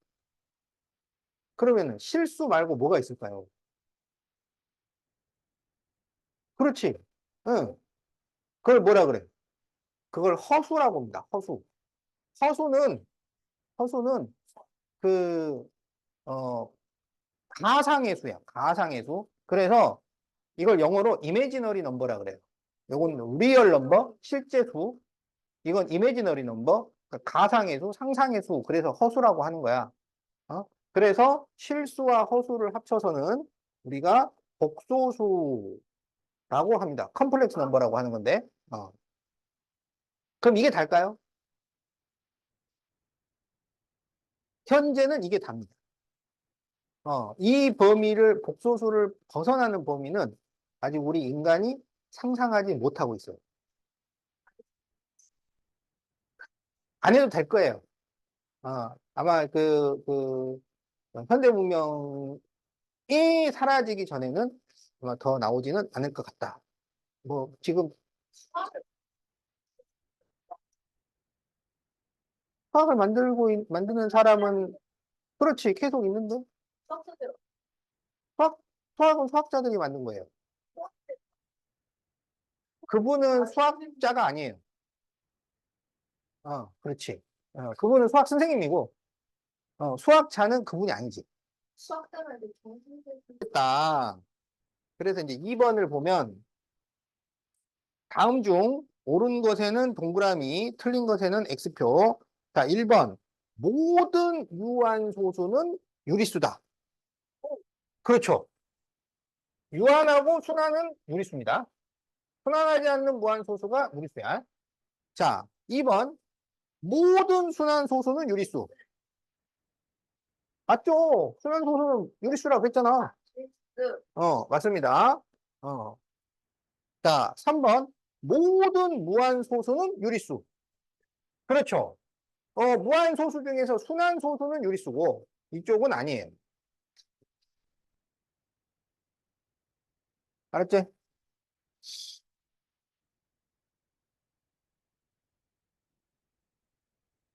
그러면은 실수 말고 뭐가 있을까요? 그렇지. 응. 그걸 뭐라 그래? 그걸 허수라고 합니다. 허수. 허수는 허수는 그 어, 가상의 수야. 가상의 수. 그래서 이걸 영어로 이미지너리 넘버라 그래요. 요건 리얼 넘버, 실제 수. 이건 이미지너리 넘버, 그러니까 가상의 수, 상상의 수. 그래서 허수라고 하는 거야. 어? 그래서 실수와 허수를 합쳐서는 우리가 복소수라고 합니다. 컴플렉스 넘버라고 하는 건데. 그럼 이게 달까요? 현재는 이게 답니다. 이 범위를, 복소수를 벗어나는 범위는 아직 우리 인간이 상상하지 못하고 있어요. 안 해도 될 거예요. 아마 현대 문명이 사라지기 전에는 아마 더 나오지는 않을 것 같다. 뭐, 지금 화학을 만드는 사람은, 그렇지, 계속 있는데? 수학자들 화학, 화학은 수학자들이 만든 거예요. 그분은 수학자가 아니에요. 그렇지. 그분은 수학 선생님이고, 수학자는 그분이 아니지. 수학자들한테 정신들 됐다. 그래서 이제 2번을 보면, 다음 중 옳은 것에는 동그라미, 틀린 것에는 X표. 자, 1번. 모든 유한소수는 유리수다. 그렇죠. 유한하고 순환은 유리수입니다. 순환하지 않는 무한소수가 무리수야. 자, 2번. 모든 순환소수는 유리수. 맞죠? 순환소수는 유리수라고 했잖아. 맞습니다. 어. 자, 3번. 모든 무한소수는 유리수. 그렇죠. 무한소수 중에서 순환소수는 유리수고, 이쪽은 아니에요. 알았지?